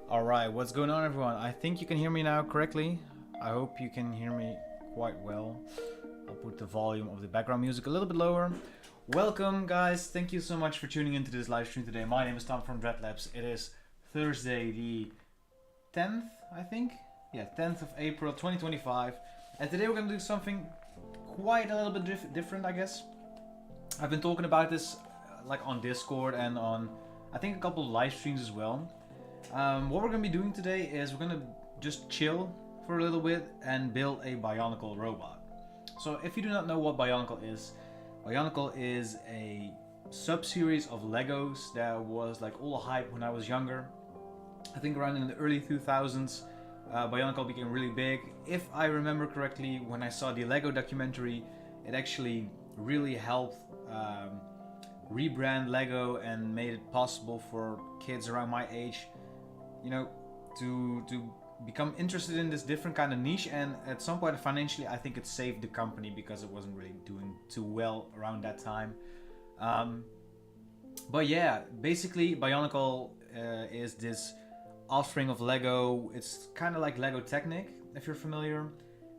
Alright, what's going on everyone? I think you can hear me now correctly. I hope you can hear me quite well. I'll put the volume of the background music a little bit lower. Welcome guys, thank you so much for tuning into this live stream today. My name is Tom from Dreadlabs. It is Thursday the 10th, I think? Yeah, 10th of April 2025. And today we're going to do something quite a little bit different, I guess. I've been talking about this like on Discord and on I think a couple of live streams as well. What we're going to be doing today is we're going to just chill for a little bit and build a Bionicle robot. So if you do not know what Bionicle is a sub-series of Legos that was like all the hype when I was younger. I think around in the early 2000s, Bionicle became really big. If I remember correctly, when I saw the Lego documentary, it actually really helped rebrand Lego and made it possible for kids around my age, you know, to become interested in this different kind of niche. And at some point financially, I think it saved the company because it wasn't really doing too well around that time. But yeah, basically Bionicle is this offspring of Lego. It's kind of like Lego Technic, if you're familiar,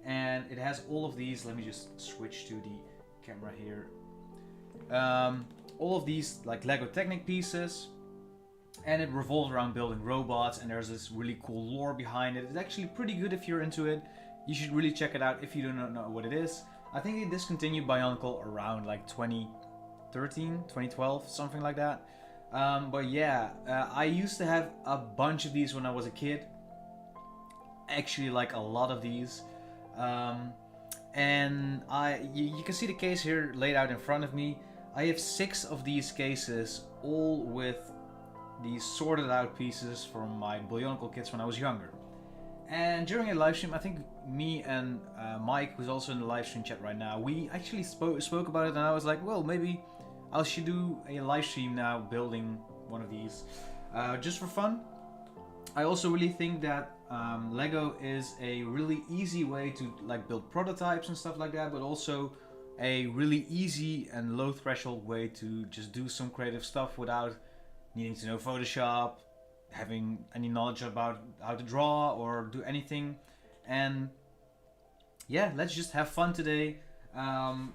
and it has all of these. Let me just switch to the camera here. All of these like Lego Technic pieces, and it revolves around building robots, and there's this really cool lore behind it. It's actually pretty good if you're into it. You should really check it out if you do not know what it is. I think they discontinued Bionicle around like 2013, 2012, something like that. But yeah, I used to have a bunch of these when I was a kid. Actually, like a lot of these. And you can see the case here laid out in front of me. I have 6 of these cases, all with these sorted out pieces from my Bionicle kits when I was younger. And during a live stream, I think me and Mike, who's also in the live stream chat right now, we actually spoke about it, and I was like, well, maybe I should do a live stream now building one of these, just for fun. I also really think that Lego is a really easy way to like build prototypes and stuff like that, but also a really easy and low threshold way to just do some creative stuff without needing to know Photoshop, having any knowledge about how to draw or do anything. And yeah, let's just have fun today.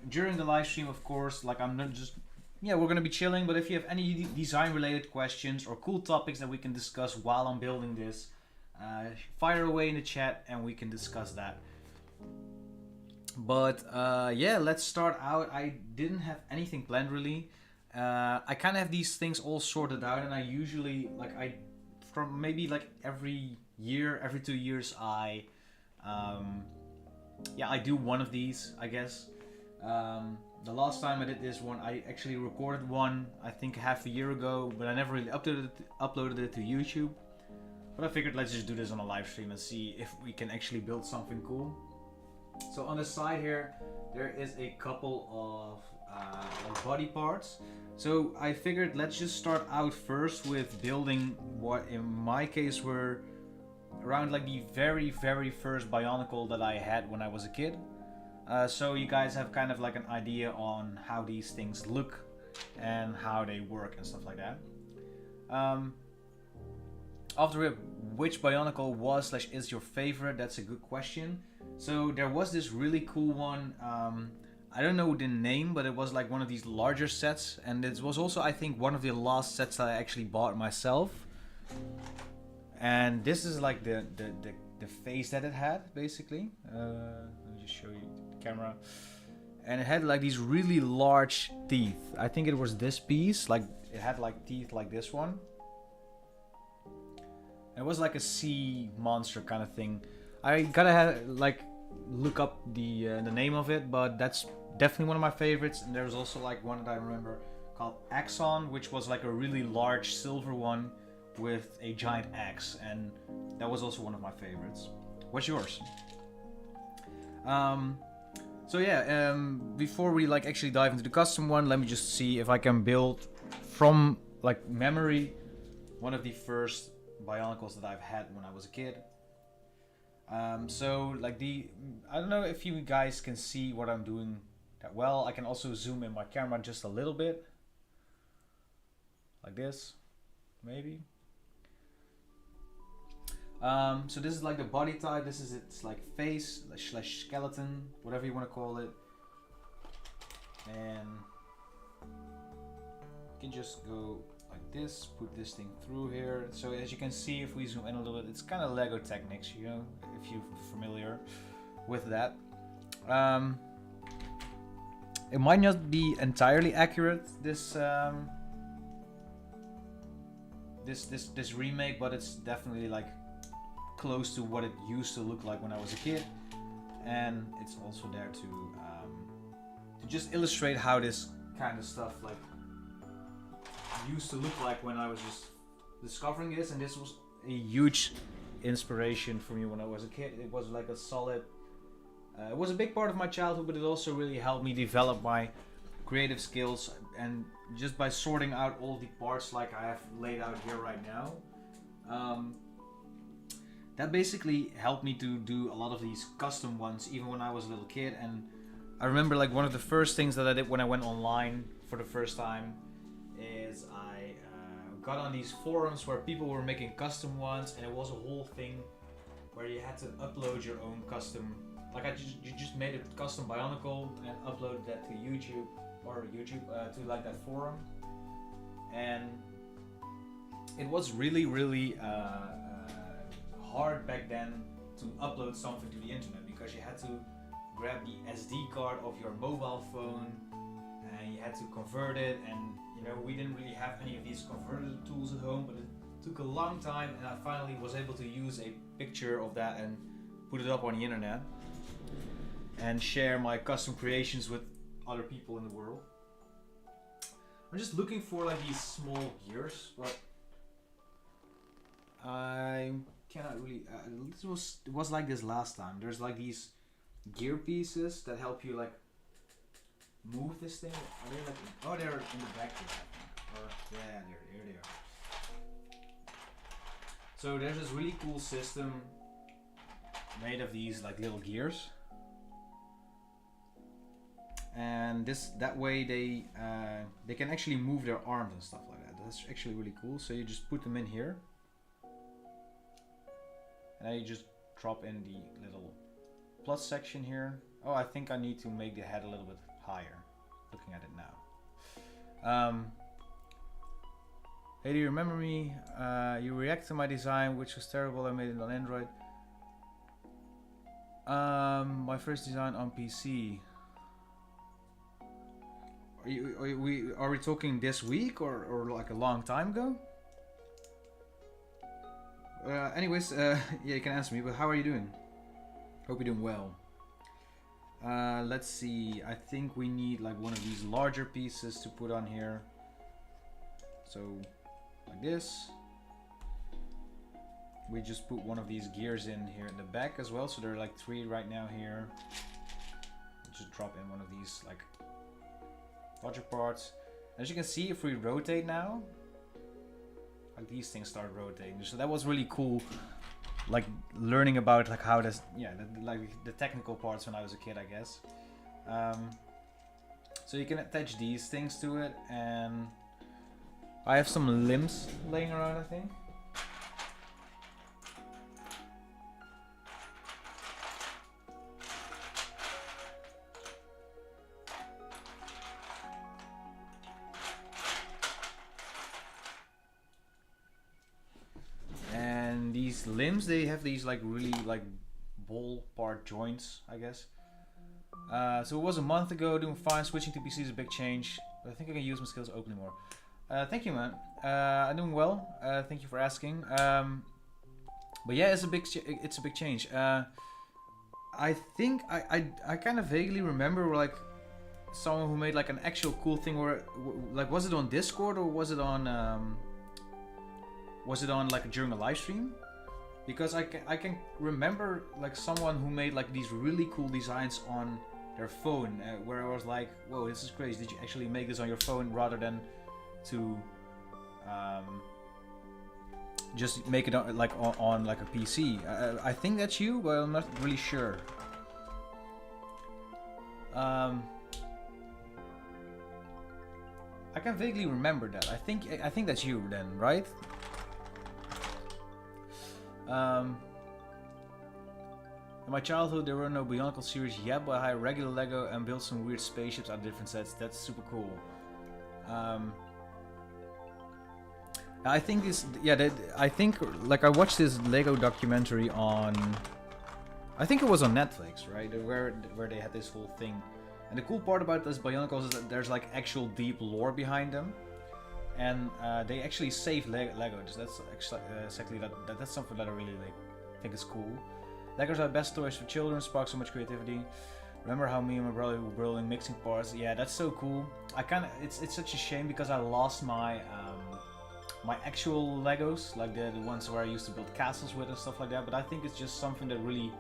During the live stream, of course, like I'm not just, yeah, we're gonna be chilling, but if you have any design related questions or cool topics that we can discuss while I'm building this, fire away in the chat and we can discuss that. But yeah, let's start out. I didn't have anything planned really. I kind of have these things all sorted out, and I usually from maybe like every year, every 2 years, I do one of these, I guess. The last time I did this one, I actually recorded one, I think half a year ago, but I never really uploaded it to YouTube. But I figured let's just do this on a live stream and see if we can actually build something cool. So on the side here, there is a couple of body parts. So I figured let's just start out first with building what in my case were around like the very first Bionicle that I had when I was a kid. So you guys have kind of like an idea on how these things look and how they work and stuff like that. After which Bionicle was / is your favorite? That's a good question. So there was this really cool one, I don't know the name, but it was like one of these larger sets, and it was also I think one of the last sets that I actually bought myself. And this is like the face that it had basically. Let me just show you the camera. And it had like these really large teeth. I think it was this piece, like it had like teeth like this one. It was like a sea monster kind of thing. I gotta look up the name of it, but that's definitely one of my favorites. And there's also like one that I remember called Axon, which was like a really large silver one with a giant axe, and that was also one of my favorites. What's yours? So yeah, before we like actually dive into the custom one, let me just see if I can build from like memory one of the first Bionicles that I've had when I was a kid. So like I don't know if you guys can see what I'm doing that well. I can also zoom in my camera just a little bit, like this, maybe. So this is like the body type. This is its like face slash skeleton, whatever you want to call it. And you can just go like this, put this thing through here. So as you can see, if we zoom in a little bit, it's kind of Lego techniques, you know, if you're familiar with that. It might not be entirely accurate, this this remake, but it's definitely like close to what it used to look like when I was a kid, and it's also there to just illustrate how this kind of stuff like used to look like when I was just discovering this. And this was a huge inspiration for me when I was a kid. It was like a solid it was a big part of my childhood, but it also really helped me develop my creative skills. And just by sorting out all the parts like I have laid out here right now, that basically helped me to do a lot of these custom ones even when I was a little kid. And I remember like one of the first things that I did when I went online for the first time is I got on these forums where people were making custom ones, and it was a whole thing where you had to upload your own custom. Like you just made a custom Bionicle and uploaded that to YouTube to like that forum, and it was really hard back then to upload something to the internet, because you had to grab the SD card of your mobile phone and you had to convert it. And you know, we didn't really have any of these converter tools at home, but it took a long time, and I finally was able to use a picture of that and put it up on the internet and share my custom creations with other people in the world. I'm just looking for like these small gears, but I cannot really. It was like this last time. There's like these gear pieces that help you like move this thing. Are they like? Oh, they're in the back here. Or yeah, there they are. So there's this really cool system made of these like little gears. And that way they can actually move their arms and stuff like that. That's actually really cool. So you just put them in here, and then you just drop in the little plus section here. Oh, I think I need to make the head a little bit higher, looking at it now. Hey, do you remember me? You react to my design, which was terrible. I made it on Android. My first design on PC. Are we talking this week or like a long time ago? Anyways, yeah, you can answer me, but how are you doing? Hope you're doing well. Let's see, I think we need like one of these larger pieces to put on here. So, like this. We just put one of these gears in here in the back as well, so there are like 3 right now here. Just drop in one of these like larger parts. As you can see, if we rotate now, like these things start rotating. So that was really cool, like learning about like how this, like the technical parts when I was a kid, I guess. So you can attach these things to it, and I have some limbs laying around, I think. Limbs, they have these like really like ball part joints, I guess. So it was a month ago, doing fine. Switching to PC is a big change, but I think I can use my skills openly more. Thank you, man. I'm doing well. Thank you for asking. But yeah, it's a big change. I think I kind of vaguely remember like someone who made like an actual cool thing where like, was it on Discord or was it on like during a live stream? Because I can remember like someone who made like these really cool designs on their phone, where I was like, whoa, this is crazy. Did you actually make this on your phone rather than to just make it on, like on like a PC? I think that's you, but I'm not really sure. I can vaguely remember that. I think that's you then, right? In my childhood, there were no Bionicle series yet, but I had regular Lego and built some weird spaceships out of different sets. That's super cool. I think this, yeah, I think like I watched this Lego documentary on, I think it was on Netflix, right? Where they had this whole thing. And the cool part about this Bionicles is that there's like actual deep lore behind them, and they actually save Lego. That's exactly that's something that I really like, think is cool. Legos are the best toys for children, spark so much creativity. Remember how me and my brother were building mixing parts? Yeah, that's so cool. It's such a shame because I lost my my actual Legos, like the ones where I used to build castles with and stuff like that. But I think it's just something that really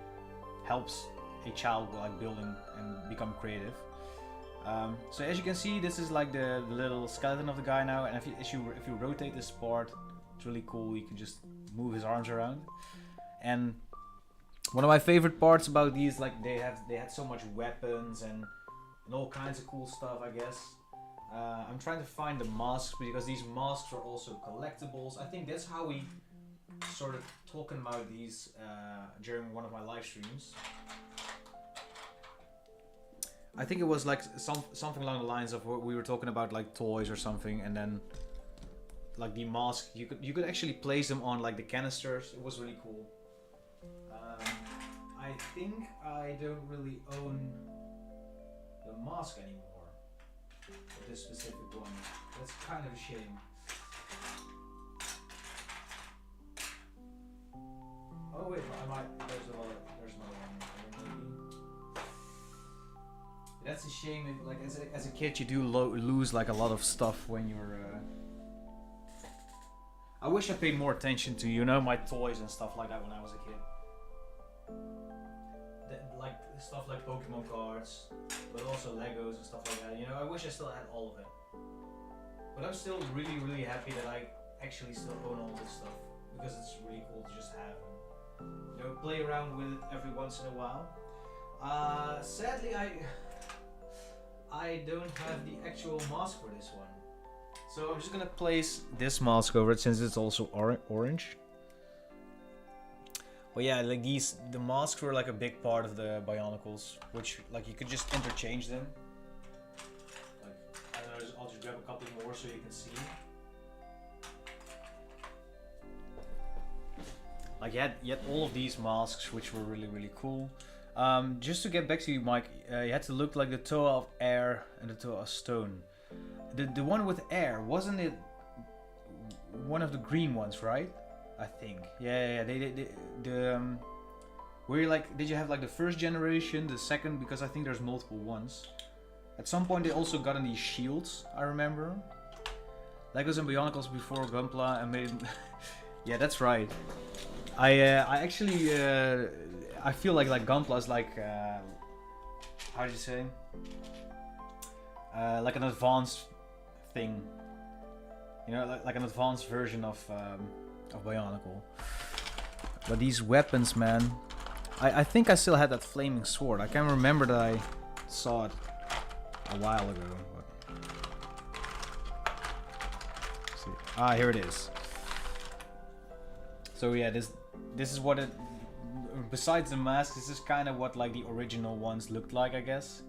helps a child like building and become creative. So as you can see, this is like the little skeleton of the guy now, and if you rotate this part, it's really cool. You can just move his arms around. And one of my favorite parts about these, like they had so much weapons and all kinds of cool stuff, I guess. I'm trying to find the masks because these masks are also collectibles. I think that's how we sort of talking about these during one of my live streams. I think it was like something along the lines of what we were talking about, like toys or something, and then like the mask, you could actually place them on like the canisters. It was really cool. I think I don't really own the mask anymore. This specific one. That's kind of a shame. Oh wait, there's another one. That's a shame. If, like as a kid, you do lose like a lot of stuff when you're. I wish I paid more attention to my toys and stuff like that when I was a kid. Like stuff like Pokemon cards, but also Legos and stuff like that. I wish I still had all of it. But I'm still really, really happy that I actually still own all this stuff, because it's really cool to just have and play around with it every once in a while. Sadly, I don't have the actual mask for this one, so I'm just gonna place this mask over it since it's also orange. But yeah, like the masks were like a big part of the Bionicles, which like you could just interchange them. Like, I don't know, I'll just grab a couple more so you can see. Like you had all of these masks, which were really, really cool. Just to get back to you, Mike, you had to look like the toe of air and the toe of stone. The one with air, wasn't it one of the green ones, right? I think. Yeah. Were you like, did you have like the first generation, the second? Because I think there's multiple ones. At some point they also got in these shields, I remember. Legos and Bionicles before Gunpla and made. Yeah, that's right. I actually I feel like Gunpla is like how do you say? Like an advanced thing. Like an advanced version of Bionicle. But these weapons, man, I think I still had that flaming sword. I can't remember that I saw it a while ago. But... here it is. So yeah, this is what it. Besides the mask, this is kind of what like the original ones looked like, I guess.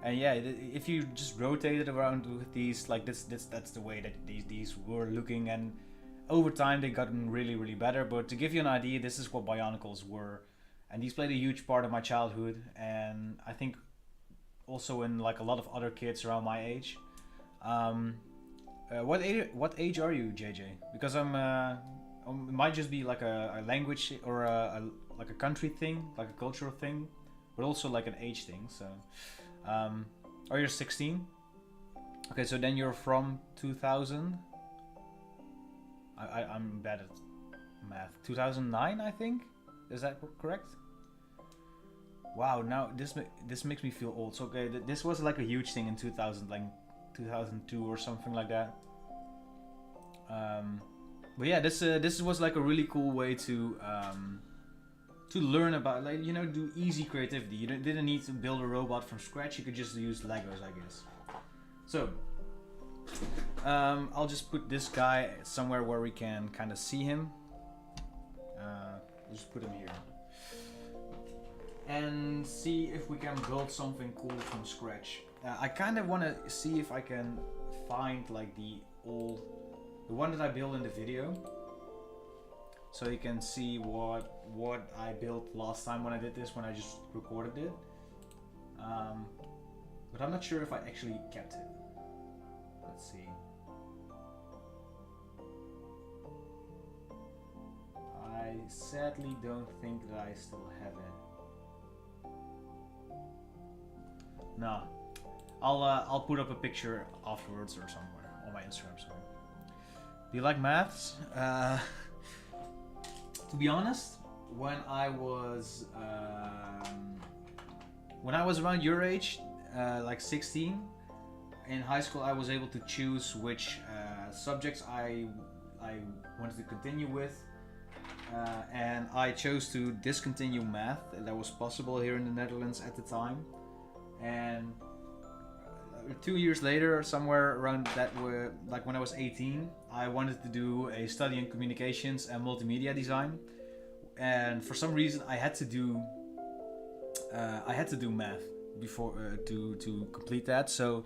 And yeah, if you just rotate it around with these, like that's the way that these were looking, and over time they gotten really, really better. But to give you an idea, this is what Bionicles were, and these played a huge part of my childhood, and I think also in like a lot of other kids around my age. What age are you, JJ? Because it might just be like a language or like a country thing, like a cultural thing, but also like an age thing. So. Or you're 16? Okay, so then you're from 2000? I'm bad at math. 2009, I think? Is that correct? Wow, now this makes me feel old. So okay, this was like a huge thing in 2000, like 2002 or something like that. But yeah, this was like a really cool way to learn about, like, do easy creativity. You didn't need to build a robot from scratch. You could just use Legos, I guess. So I'll just put this guy somewhere where we can kind of see him. Just put him here. And see if we can build something cool from scratch. I kind of want to see if I can find like the one that I built in the video. So you can see what I built last time when I did this, when I just recorded it. But I'm not sure if I actually kept it. Let's see. I sadly don't think that I still have it. No. I'll put up a picture afterwards or somewhere on my Instagram. Sorry. Do you like maths? To be honest, when I was around your age, like 16, in high school, I was able to choose which subjects I wanted to continue with, and I chose to discontinue math. That was possible here in the Netherlands at the time, and 2 years later, somewhere around that, like when I was 18, I wanted to do a study in communications and multimedia design, and for some reason I had to do math before to complete that. So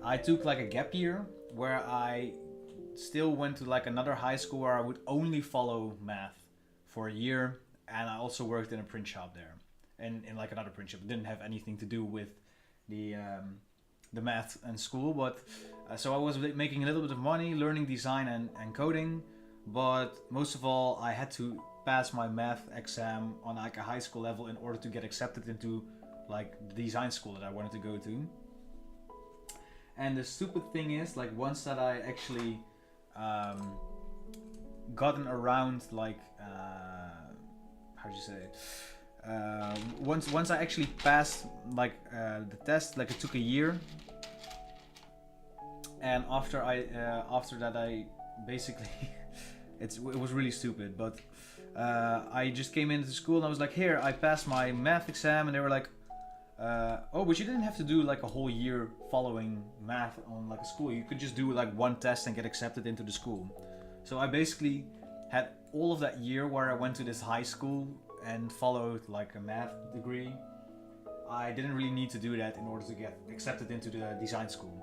I took like a gap year where I still went to like another high school where I would only follow math for a year, and I also worked in a print shop there, and in like another print shop. It didn't have anything to do with the math and school, but so I was making a little bit of money learning design and coding, but most of all I had to pass my math exam on like a high school level in order to get accepted into like the design school that I wanted to go to. And the stupid thing is, like, once that I actually gotten around, like how do you say it? Once I actually passed like the test, like it took a year, and after that I basically it was really stupid, but I just came into school and I was like, here, I passed my math exam, and they were like, oh, but you didn't have to do like a whole year following math on like a school. You could just do like one test and get accepted into the school. So I basically had all of that year where I went to this high school and followed like a math degree. I didn't really need to do that in order to get accepted into the design school.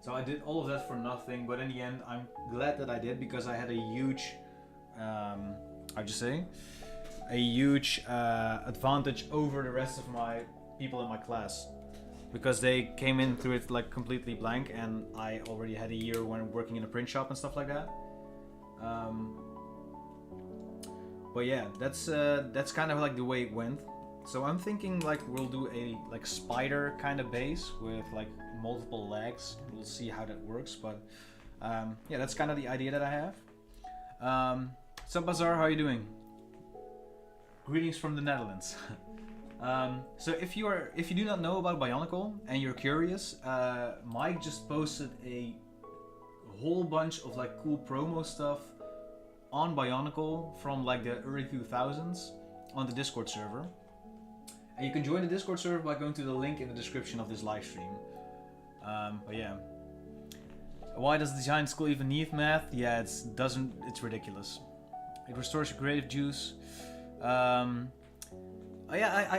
So I did all of that for nothing, but in the end I'm glad that I did, because I had a huge a huge advantage over the rest of my people in my class, because they came into it like completely blank, and I already had a year when working in a print shop and stuff like that. But yeah, that's kind of like the way it went. So I'm thinking like we'll do a like spider kind of base with like multiple legs. We'll see how that works, but yeah, that's kind of the idea that I have. So Bazaar, how are you doing? Greetings from the Netherlands. So if you do not know about Bionicle and you're curious, Mike just posted a whole bunch of like cool promo stuff on Bionicle from like the early 2000s on the Discord server. And you can join the Discord server by going to the link in the description of this live stream. But yeah. Why does design school even need math? Yeah, it's ridiculous. It restores your creative juice. Yeah,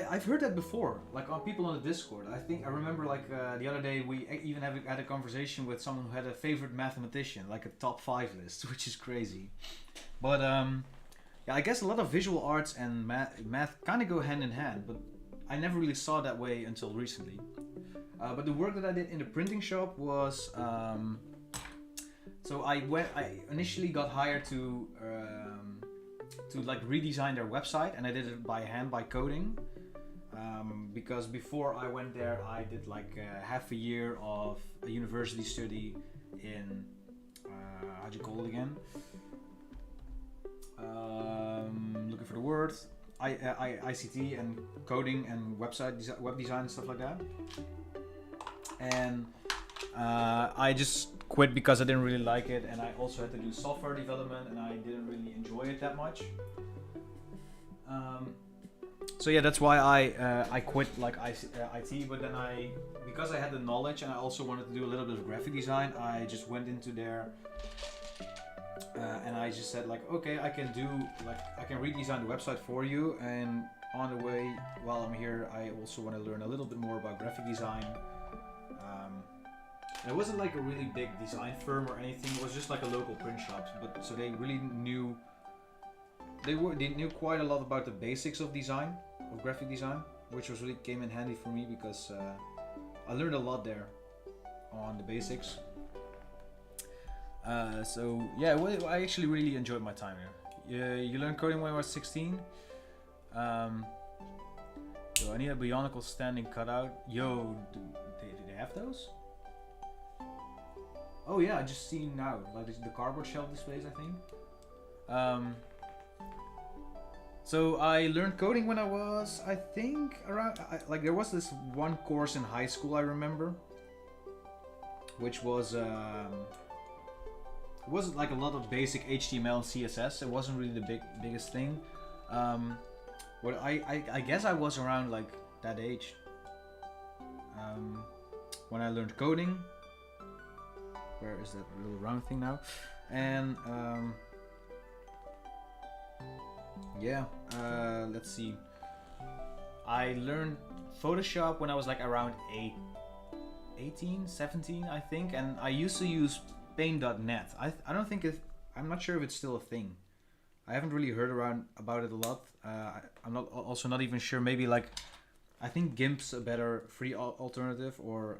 I've heard that before, like on people on the Discord. I remember like the other day we even had a conversation with someone who had a favorite mathematician, like a top 5 list, which is crazy. But yeah, I guess a lot of visual arts and math kind of go hand in hand, but I never really saw it that way until recently. But the work that I did in the printing shop was so I initially got hired to like redesign their website, and I did it by hand, by coding, because before I went there I did like half a year of a university study in how do you call it again, looking for the word, ICT and coding and web design and stuff like that, and I just quit because I didn't really like it, and I also had to do software development, and I didn't really enjoy it that much. So yeah, that's why I quit like IT, but then because I had the knowledge and I also wanted to do a little bit of graphic design, I just went into there and I just said like, okay, I can redesign the website for you, and on the way while I'm here, I also want to learn a little bit more about graphic design. It wasn't like a really big design firm or anything. It was just like a local print shop, but so they really knew. They knew quite a lot about the basics of design, of graphic design, which was really came in handy for me because I learned a lot there on the basics. So yeah, I actually really enjoyed my time here. You learned coding when I was 16. So I need a Bionicle standing cutout. Yo, do they have those? Oh yeah, I just seen now, like the cardboard shelf displays, I think. So I learned coding when I was, I think, around, like there was this one course in high school I remember, which was, it wasn't like a lot of basic HTML and CSS. It wasn't really the biggest thing. But I guess I was around like that age when I learned coding. Where is that little round thing now? And yeah, let's see. I learned Photoshop when I was like around 18, 17, I think, and I used to use Paint.net. I don't think I'm not sure if it's still a thing. I haven't really heard about it a lot. I'm not even sure. Maybe like, I think GIMP's a better free alternative, or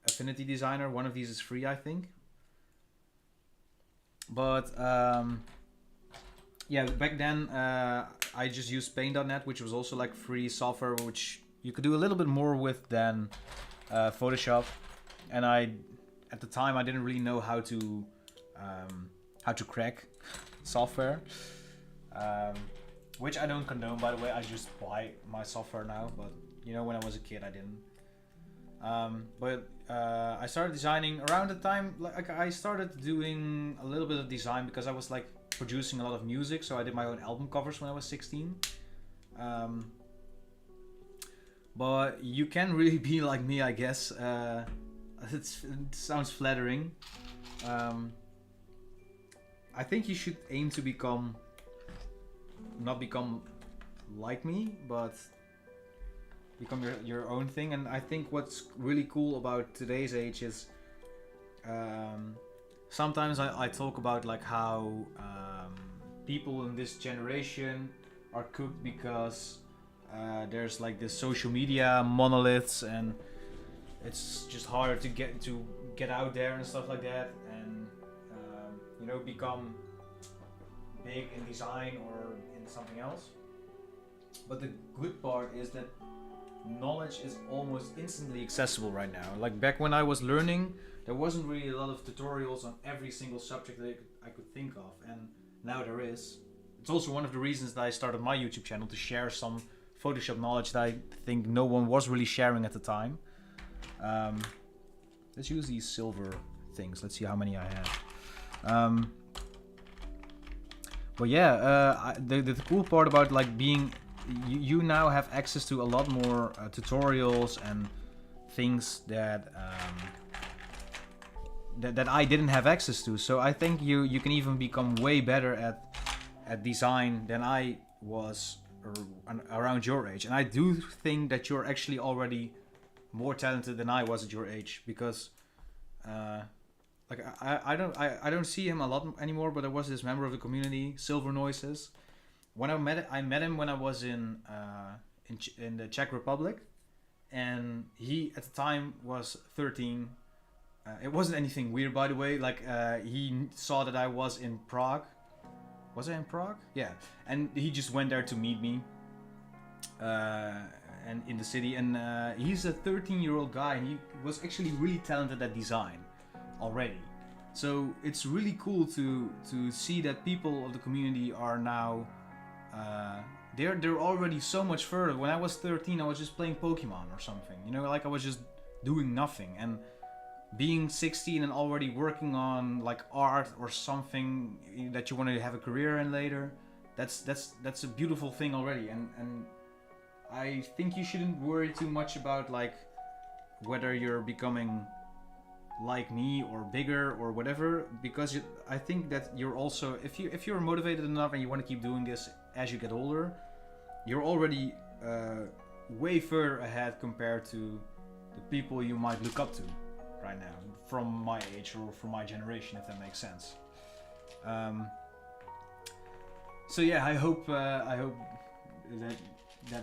Affinity Designer. One of these is free, I think. But yeah, back then I just used Paint.net, which was also like free software, which you could do a little bit more with than Photoshop. And at the time, I didn't really know how to crack software, which I don't condone, by the way. I just buy my software now, but you know, when I was a kid, I didn't. But I started designing around the time, like I started doing a little bit of design because I was like producing a lot of music, so I did my own album covers when I was 16. But you can really be like me, I guess. It sounds flattering. I think you should aim to not become like me, but become your own thing. And I think what's really cool about today's age is sometimes I talk about like how people in this generation are cooked because there's like this social media monoliths, and it's just harder to get out there and stuff like that, and you know, become big in design or in something else. But the good part is that knowledge is almost instantly accessible right now. Like back when I was learning, there wasn't really a lot of tutorials on every single subject that I could think of, and now there is. It's also one of the reasons that I started my YouTube channel, to share some Photoshop knowledge that I think no one was really sharing at the time. Let's use these silver things. Let's see how many I have. But yeah, the cool part about like being, you now have access to a lot more tutorials and things that that I didn't have access to. So I think you can even become way better at design than I was around your age. And I do think that you're actually already more talented than I was at your age, because like I don't see him a lot anymore, but there was this member of the community, Silver Noises. When I met him when I was in the Czech Republic, and he at the time was 13. It wasn't anything weird, by the way. Like he saw that I was in Prague. Was I in Prague? Yeah, and he just went there to meet me. And in the city, and he's a 13-year-old guy, and he was actually really talented at design already. So it's really cool to see that people of the community are now they're already so much further. When I was 13, I was just playing Pokemon or something, you know, like I was just doing nothing. And being 16 and already working on like art or something that you want to have a career in later, that's a beautiful thing already. And I think you shouldn't worry too much about like whether you're becoming like me or bigger or whatever, because I think that you're also, if you're motivated enough and you want to keep doing this as you get older, you're already way further ahead compared to the people you might look up to right now from my age or from my generation, if that makes sense. So yeah, I hope that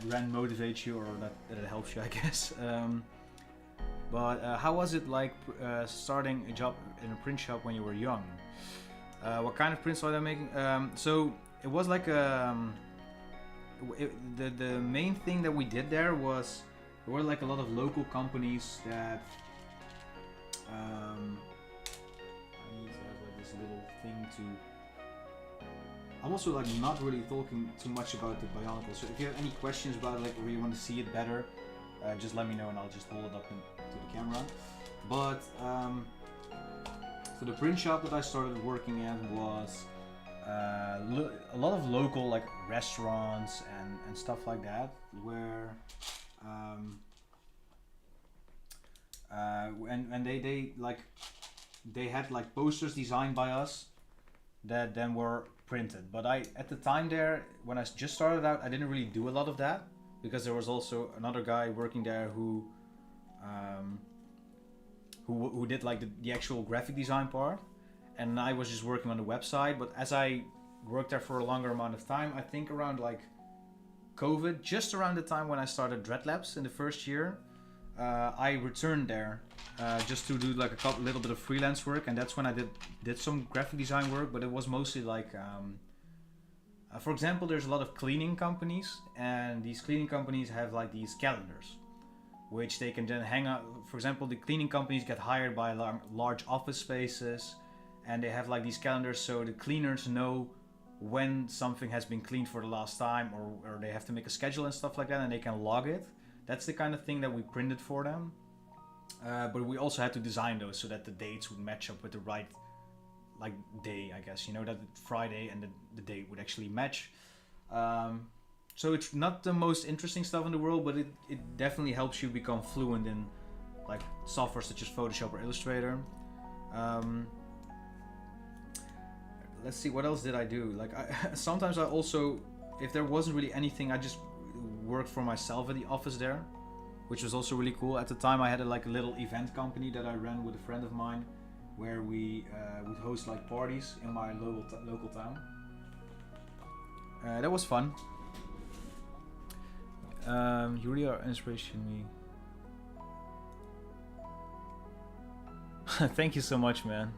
Ren motivates you, or that it helps you, I guess. But how was it like starting a job in a print shop when you were young? What kind of prints were they making? So it was like the main thing that we did there was, there were like a lot of local companies that I need to have like this little thing to. I'm also like not really talking too much about the Bionicle, so if you have any questions about it, like, or you want to see it better, just let me know and I'll just hold it up to the camera. But so the print shop that I started working at was a lot of local like restaurants and stuff like that, where and they had like posters designed by us that then were printed. But at the time there, when I just started out, I didn't really do a lot of that, because there was also another guy working there who did like the actual graphic design part, and I was just working on the website. But as I worked there for a longer amount of time, I think around like COVID, just around the time when I started Dreadlabs in the first year, I returned there just to do like a little bit of freelance work, and that's when I did some graphic design work. But it was mostly like, for example, there's a lot of cleaning companies, and these cleaning companies have like these calendars, which they can then hang out. For example, the cleaning companies get hired by large office spaces, and they have like these calendars, so the cleaners know when something has been cleaned for the last time, or they have to make a schedule and stuff like that, and they can log it. That's the kind of thing that we printed for them. But we also had to design those so that the dates would match up with the right like day, I guess, you know, that Friday and the date would actually match. So it's not the most interesting stuff in the world, but it definitely helps you become fluent in like software such as Photoshop or Illustrator. Let's see, what else did I do? Like sometimes I also, if there wasn't really anything, I just worked for myself at the office there, which was also really cool. At the time I had a little event company that I ran with a friend of mine, where we would host like parties in my local town. That was fun. You really are inspiration me. Thank you so much, man.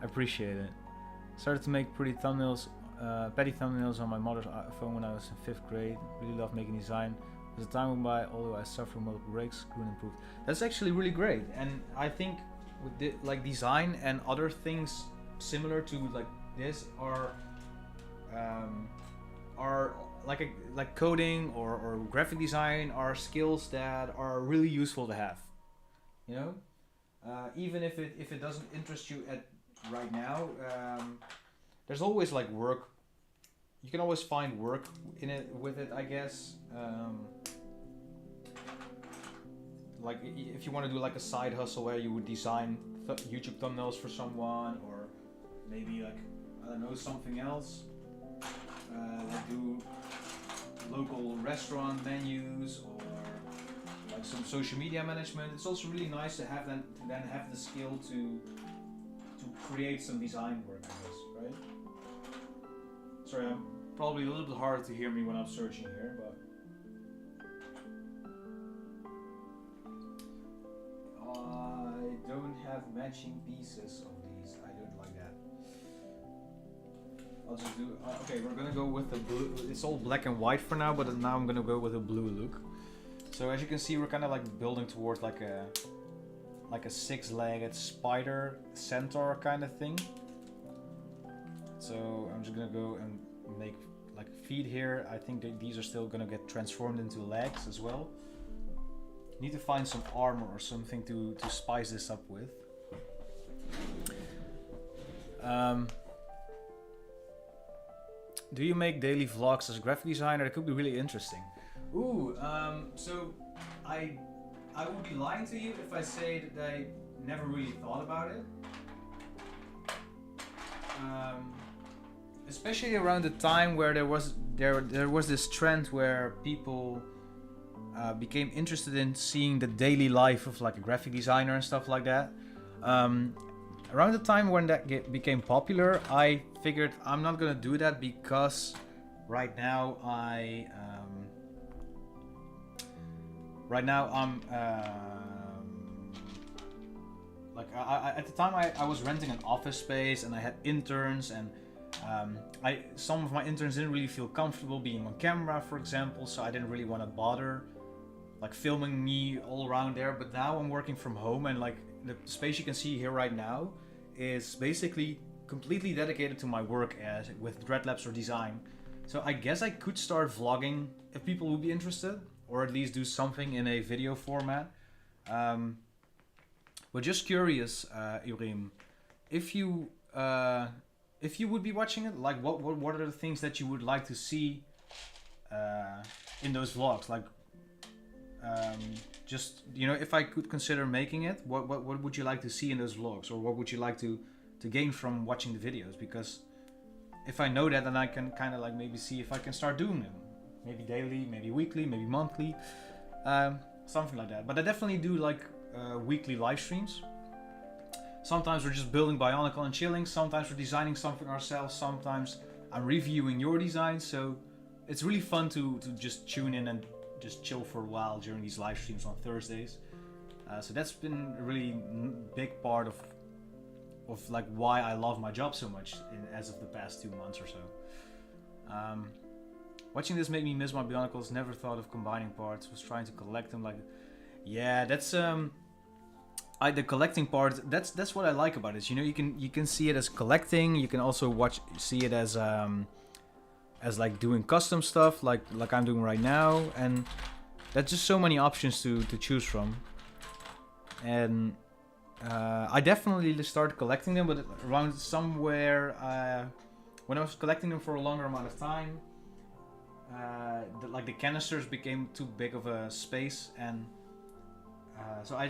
I appreciate it. Started to make petty thumbnails on my mother's phone when I was in 5th grade. Really love making design. As the time went by, although I suffered from multiple breaks, grew and improved. That's actually really great, and I think with like design and other things similar to like this are like coding or graphic design are skills that are really useful to have. You know, even if it doesn't interest you at right now, there's always like work. You can always find work in it with it, I guess. Like if you want to do like a side hustle where you would design YouTube thumbnails for someone, or maybe like, I don't know, something else. Like do local restaurant menus, or like some social media management. It's also really nice to have then have the skill to create some design work, I guess, right? Sorry, I'm probably a little bit hard to hear me when I'm searching here, but I don't have matching pieces of these. I don't like that. I'll just do. Okay, we're gonna go with the blue. It's all black and white for now, but now I'm gonna go with a blue look. So as you can see, we're kind of like building towards like a 6-legged spider centaur kind of thing. So I'm just gonna go and make like feet here. I think that these are still gonna get transformed into legs as well. Need to find some armor or something to spice this up with. Do you make daily vlogs as a graphic designer? That could be really interesting. Ooh, so I would be lying to you if I say that I never really thought about it. Especially around the time where there was this trend where people became interested in seeing the daily life of like a graphic designer and stuff like that. Around the time when that became popular, I figured I'm not gonna do that because right now I'm like at the time I was renting an office space and I had interns, and some of my interns didn't really feel comfortable being on camera, for example, so I didn't really want to bother like filming me all around there. But now I'm working from home, and like the space you can see here right now is basically completely dedicated to my work as with Dreadlabs or design. So I guess I could start vlogging if people would be interested, or at least do something in a video format. But just curious, Ibrahim, if you would be watching it, like what are the things that you would like to see in those vlogs? Like, just, you know, if I could consider making it, what would you like to see in those vlogs, or what would you like to gain from watching the videos? Because if I know that, then I can kind of like maybe see if I can start doing them, maybe daily, maybe weekly, maybe monthly, something like that. But I definitely do like weekly live streams. Sometimes we're just building Bionicle and chilling, sometimes we're designing something ourselves, sometimes I'm reviewing your designs. So it's really fun to just tune in and just chill for a while during these live streams on Thursdays. So that's been a really big part of like why I love my job so much as of the past 2 months or so. Watching this made me miss my Bionicles. Never thought of combining parts. Was trying to collect them. Like, yeah, that's the collecting part. That's what I like about it. You know, you can see it as collecting. You can also see it as like doing custom stuff, like I'm doing right now. And that's just so many options to choose from. And I definitely started collecting them, but around somewhere when I was collecting them for a longer amount of time, like the canisters became too big of a space, and so I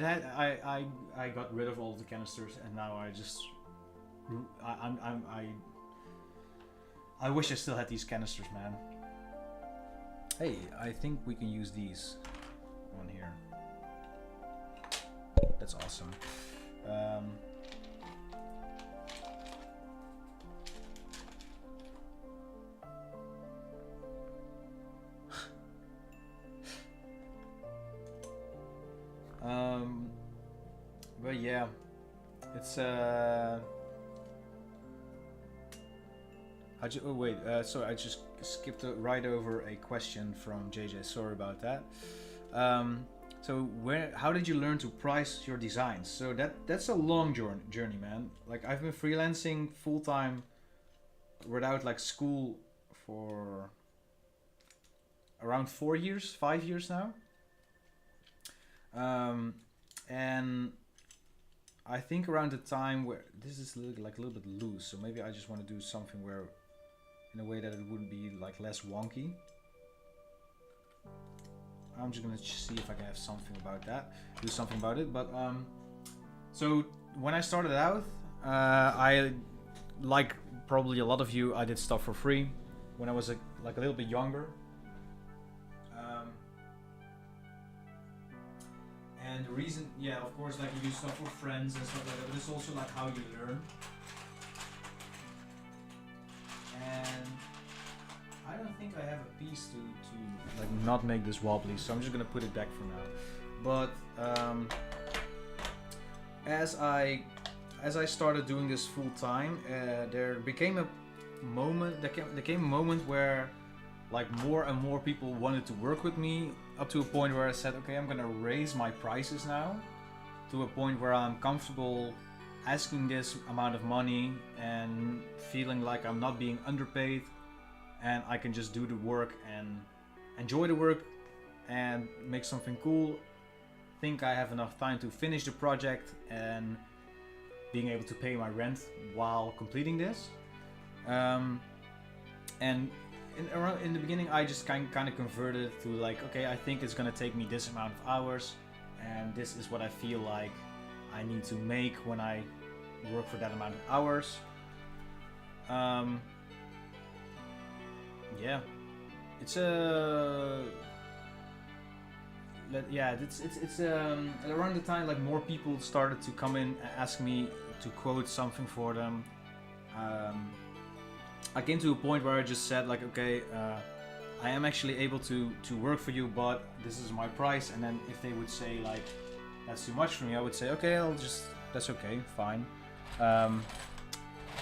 got rid of all of the canisters, and now I wish I still had these canisters, man. Hey, I think we can use these on here. That's awesome. But yeah, it's oh wait, sorry, I just skipped right over a question from JJ. Sorry about that. So how did you learn to price your designs? So that's a long journey, man. Like, I've been freelancing full time without like school for around 5 years now. And I think around the time where this is a little bit loose, so maybe I just want to do something where in a way that it wouldn't be like less wonky. I'm just gonna see if I can have something about that, do something about it. But so when I started out, I, like probably a lot of you, I did stuff for free when I was like a little bit younger. And the reason, yeah, of course, like you do stuff for friends and stuff like that, but it's also like how you learn. And I don't think I have a piece to like not make this wobbly, so I'm just gonna put it back for now. But as I started doing this full time, there came a moment where like more and more people wanted to work with me, up to a point where I said, okay, I'm gonna raise my prices now to a point where I'm comfortable asking this amount of money and feeling like I'm not being underpaid, and I can just do the work and enjoy the work and make something cool. Think I have enough time to finish the project and being able to pay my rent while completing this. And in the beginning, I just kind of converted to like, okay, I think it's gonna take me this amount of hours, and this is what I feel like I need to make when I work for that amount of hours. Yeah, it's it's around the time like more people started to come in and ask me to quote something for them. I came to a point where I just said like, okay, I am actually able to work for you, but this is my price. And then if they would say like, that's too much for me, I would say, okay, that's okay, fine.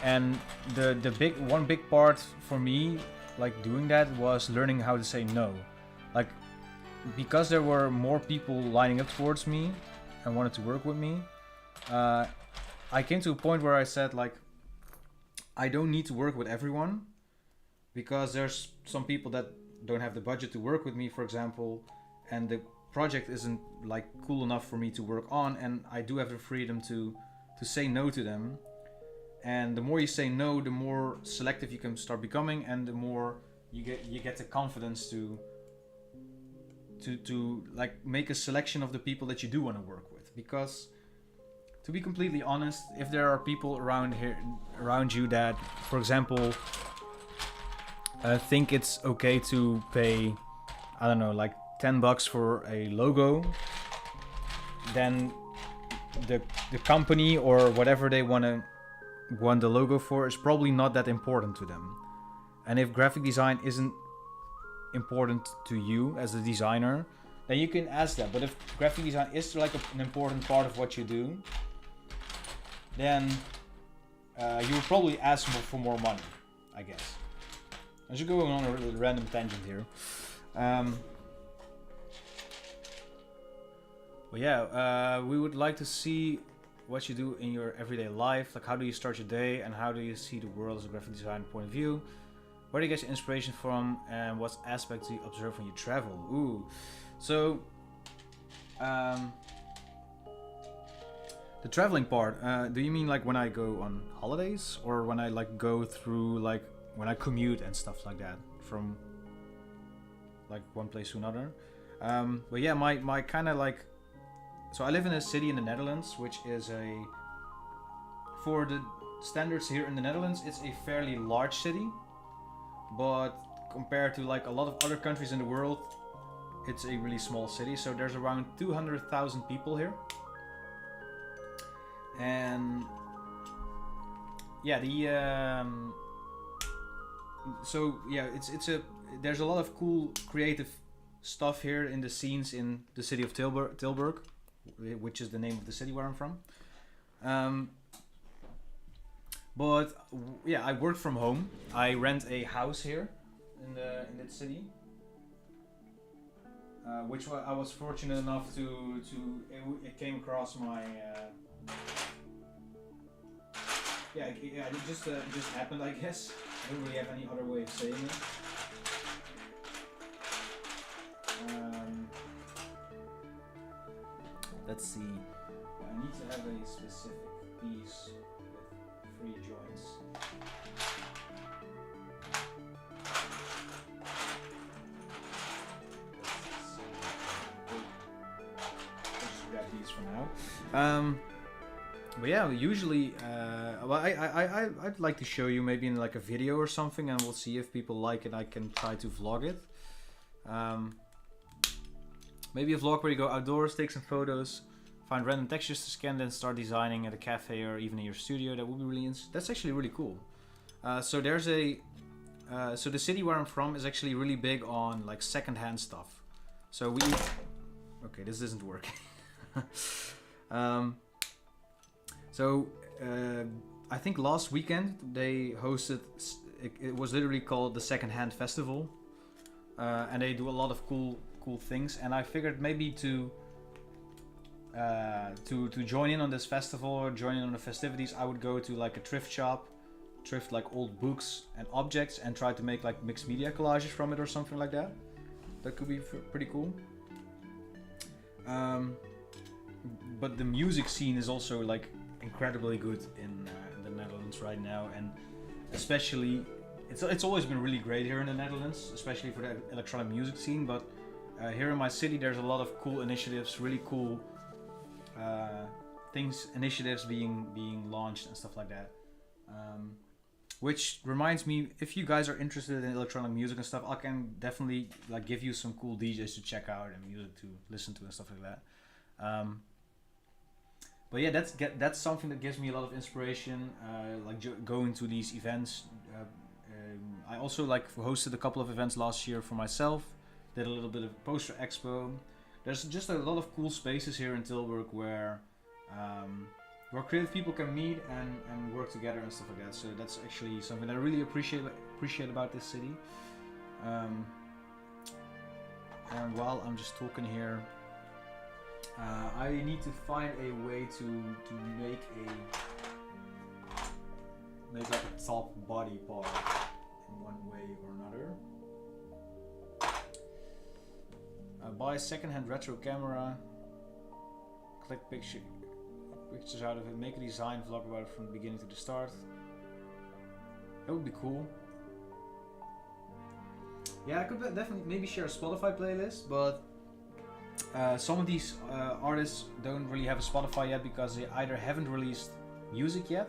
And the one big part for me, like doing that, was learning how to say no. Like, because there were more people lining up towards me and wanted to work with me, I came to a point where I said like, I don't need to work with everyone, because there's some people that don't have the budget to work with me, for example, and the project isn't like cool enough for me to work on, and I do have the freedom to say no to them. And the more you say no, the more selective you can start becoming, and the more you get the confidence to like make a selection of the people that you do want to work with. Because to be completely honest, if there are people around you that, for example, think it's okay to pay, I don't know, like $10 for a logo, then the company or whatever they want the logo for is probably not that important to them. And if graphic design isn't important to you as a designer, then you can ask that. But if graphic design is like an important part of what you do, then you would probably ask for more money, I guess. I'm just going on a random tangent here. Well, yeah, we would like to see what you do in your everyday life. Like, how do you start your day, and how do you see the world as a graphic design point of view? Where do you get your inspiration from, and what aspects do you observe when you travel? Ooh, so the traveling part. Do you mean like when I go on holidays, or when I like go through, like when I commute and stuff like that from like one place to another? But yeah, my kind of like. So I live in a city in the Netherlands, which is for the standards here in the Netherlands, it's a fairly large city. But compared to like a lot of other countries in the world, it's a really small city. So there's around 200,000 people here. And yeah, there's a lot of cool creative stuff here in the scenes in the city of Tilburg, which is the name of the city where I'm from. But yeah, I work from home. I rent a house here in that city, which I was fortunate enough to it came across my. It just happened, I guess. I don't really have any other way of saying it. Let's see. I need to have a specific piece with 3 joints. I'll just grab these for now. But yeah, usually, I'd like to show you maybe in like a video or something, and we'll see if people like it. I can try to vlog it. Maybe a vlog where you go outdoors, take some photos, find random textures to scan, then start designing at a cafe or even in your studio. That would be really that's actually really cool. So there's so the city where I'm from is actually really big on like secondhand stuff. So okay, this isn't working. I think last weekend they hosted, it was literally called the Secondhand Festival, and they do a lot of cool things. And I figured maybe to join in on this festival or join in on the festivities, I would go to like a thrift shop, thrift like old books and objects, and try to make like mixed media collages from it or something like that. That could be pretty cool. But the music scene is also like incredibly good in the Netherlands right now, and especially it's always been really great here in the Netherlands, especially for the electronic music scene. But here in my city, there's a lot of cool initiatives, really cool initiatives being launched and stuff like that. Which reminds me, if you guys are interested in electronic music and stuff, I can definitely like give you some cool DJs to check out and music to listen to and stuff like that. But yeah, that's something that gives me a lot of inspiration. Like going to these events. I also like hosted a couple of events last year for myself. Did a little bit of poster expo. There's just a lot of cool spaces here in Tilburg where creative people can meet and work together and stuff like that. So that's actually something that I really appreciate about this city. And while I'm just talking here, I need to find a way to make like a top body part in one way or another. Buy a second-hand retro camera, click pictures out of it, make a design vlog about it from the beginning to the start. That would be cool. Yeah, I could definitely maybe share a Spotify playlist, but some of these artists don't really have a Spotify yet because they either haven't released music yet,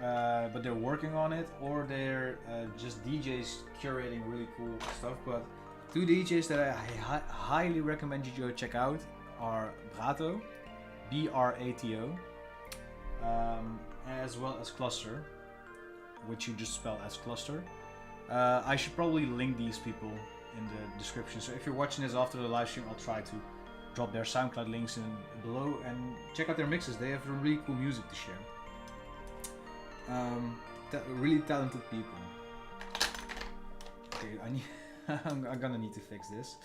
but they're working on it, or they're just DJs curating really cool stuff. But two DJs that I highly recommend you go check out are Brato, B-R-A-T-O, as well as Cluster, which you just spell as Cluster. I should probably link these people in the description, so if you're watching this after the live stream, I'll try to drop their SoundCloud links below and check out their mixes. They have really cool music to share. Really talented people. Okay, I'm gonna need to fix this.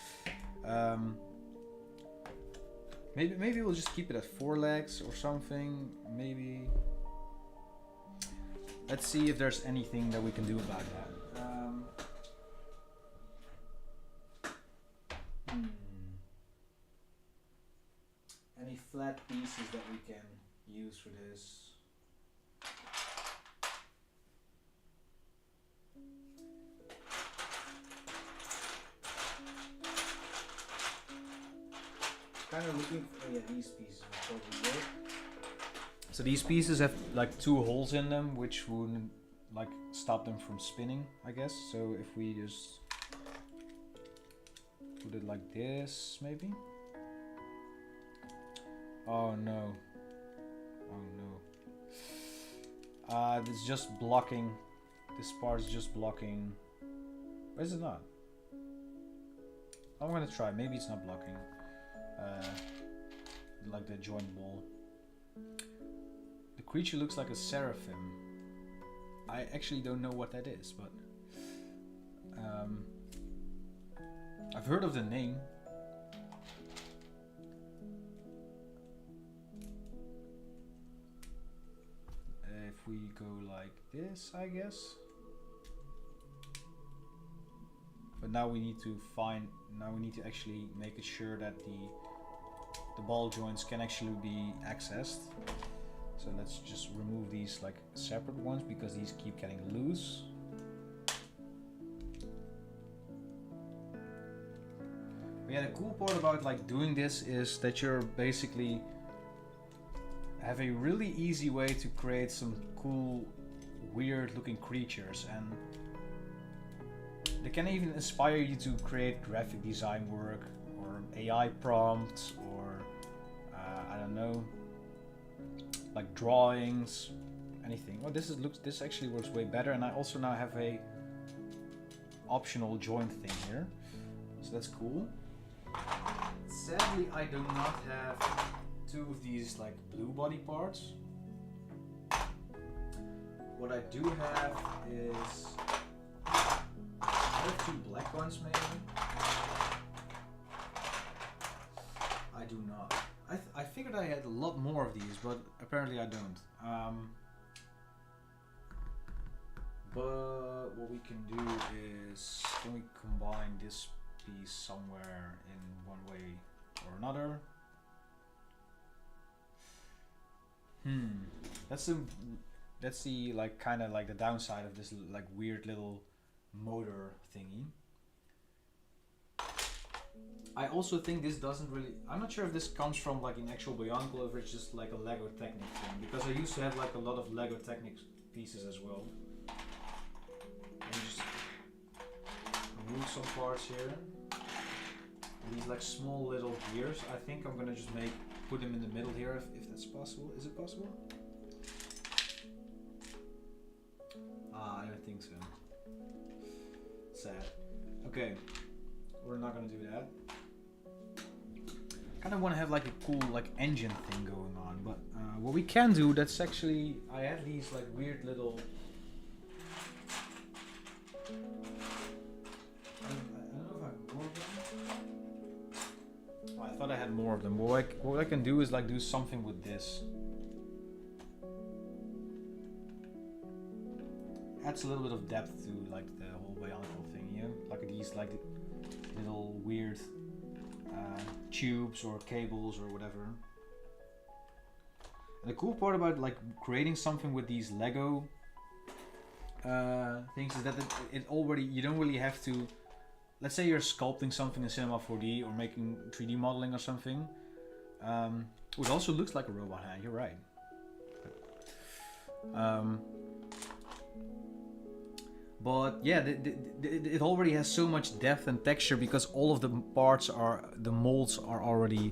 Maybe we'll just keep it at 4 legs or something. Maybe. Let's see if there's anything that we can do about that. Any flat pieces that we can use for this? Kind of looking for, oh yeah, these pieces will probably work. So these pieces have like 2 holes in them, which wouldn't like stop them from spinning, I guess. So if we just put it like this, maybe. Oh no. Oh no. It's just blocking. This part is just blocking. Where is it not? I'm gonna try. Maybe it's not blocking. Like the joint wall. The creature looks like a seraphim. I actually don't know what that is, but I've heard of the name. If we go like this, I guess. But now we need to actually make it sure that the ball joints can actually be accessed. So let's just remove these like separate ones because these keep getting loose. But yeah, the cool part about like doing this is that you're basically have a really easy way to create some cool, weird looking creatures, and they can even inspire you to create graphic design work or AI prompts or I don't know, like drawings, anything. Oh, this actually works way better, and I also now have a optional joint thing here, so that's cool. Sadly, I do not have 2 of these like blue body parts. What I do have is I have 2 black ones maybe. I do not. I figured I had a lot more of these, but apparently I don't. But what we can do is, can we combine this piece somewhere in one way or another? That's the like kind of like the downside of this like weird little motor thingy. I also think this doesn't really, I'm not sure if this comes from like an actual Bionicle or if it's just like a Lego Technic thing, because I used to have like a lot of Lego Technic pieces as well. And just remove some parts here. These like small little gears, I think I'm gonna just put them in the middle here if that's possible. Is it possible? I don't think so. Sad. Okay, we're not gonna do that. Kind of want to have like a cool like engine thing going on, but what we can do, that's actually, I have these like weird little, I don't know if I have more of them. Oh, I thought I had more of them. What I can do is like do something with this. Adds a little bit of depth to like the whole Bionicle thing, yeah? Like these like little weird tubes or cables or whatever. And the cool part about like creating something with these Lego things is that it already, you don't really have to, let's say you're sculpting something in Cinema 4D or making 3D modeling or something. It also looks like a robot hand, you're right. But yeah, it already has so much depth and texture because all of the parts the molds are already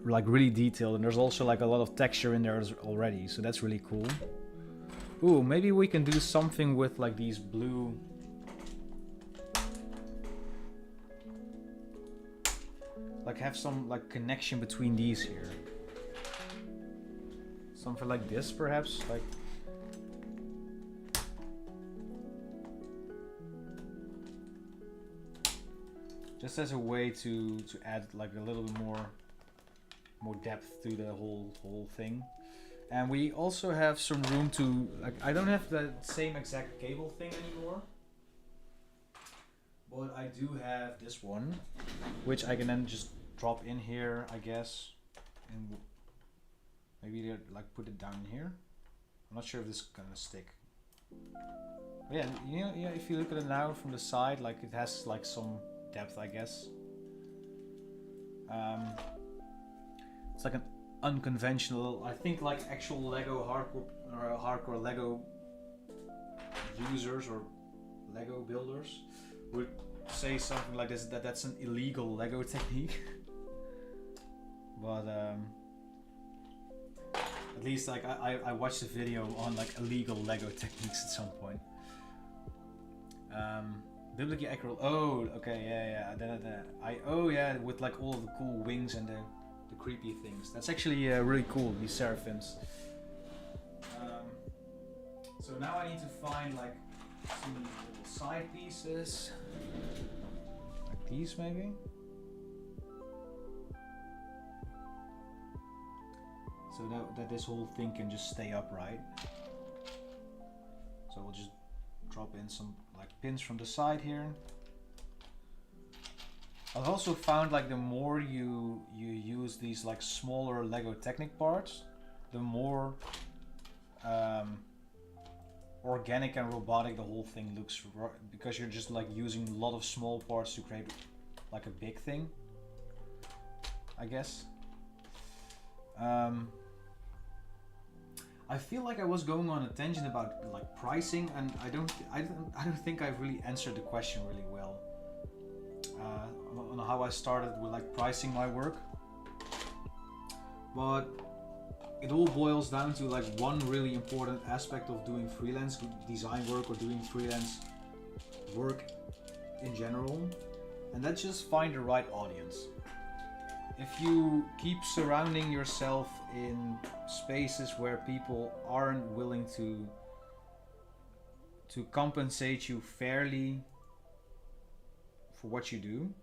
like really detailed, and there's also like a lot of texture in there already, so that's really cool. Ooh, maybe we can do something with like these blue, like have some like connection between these here. Something like this perhaps, like just as a way to add like a little bit more depth to the whole thing. And we also have some room to, like, I don't have the same exact cable thing anymore, but I do have this one, which I can then just drop in here, I guess, and maybe like put it down here. I'm not sure if this is gonna stick. But yeah, you know, yeah, if you look at it now from the side, like it has like some depth, I guess. It's like an unconventional, I think like actual Lego hardcore Lego users or Lego builders would say something like this, that's an illegal Lego technique. But at least like I watched a video on like illegal Lego techniques at some point. Biblically accurate. Oh, okay, yeah. Oh yeah, with like all of the cool wings and the creepy things. That's actually really cool. These seraphims. So now I need to find like some little side pieces, like these maybe. So that this whole thing can just stay upright. So we'll just drop in some like pins from the side here. I've also found like the more you use these like smaller Lego Technic parts, the more organic and robotic the whole thing looks, because you're just like using a lot of small parts to create like a big thing, I guess. I feel like I was going on a tangent about like pricing, and I don't think I've really answered the question really well on how I started with like pricing my work. But it all boils down to like one really important aspect of doing freelance design work or doing freelance work in general, and that's just find the right audience. If you keep surrounding yourself in spaces where people aren't willing to compensate you fairly for what you do,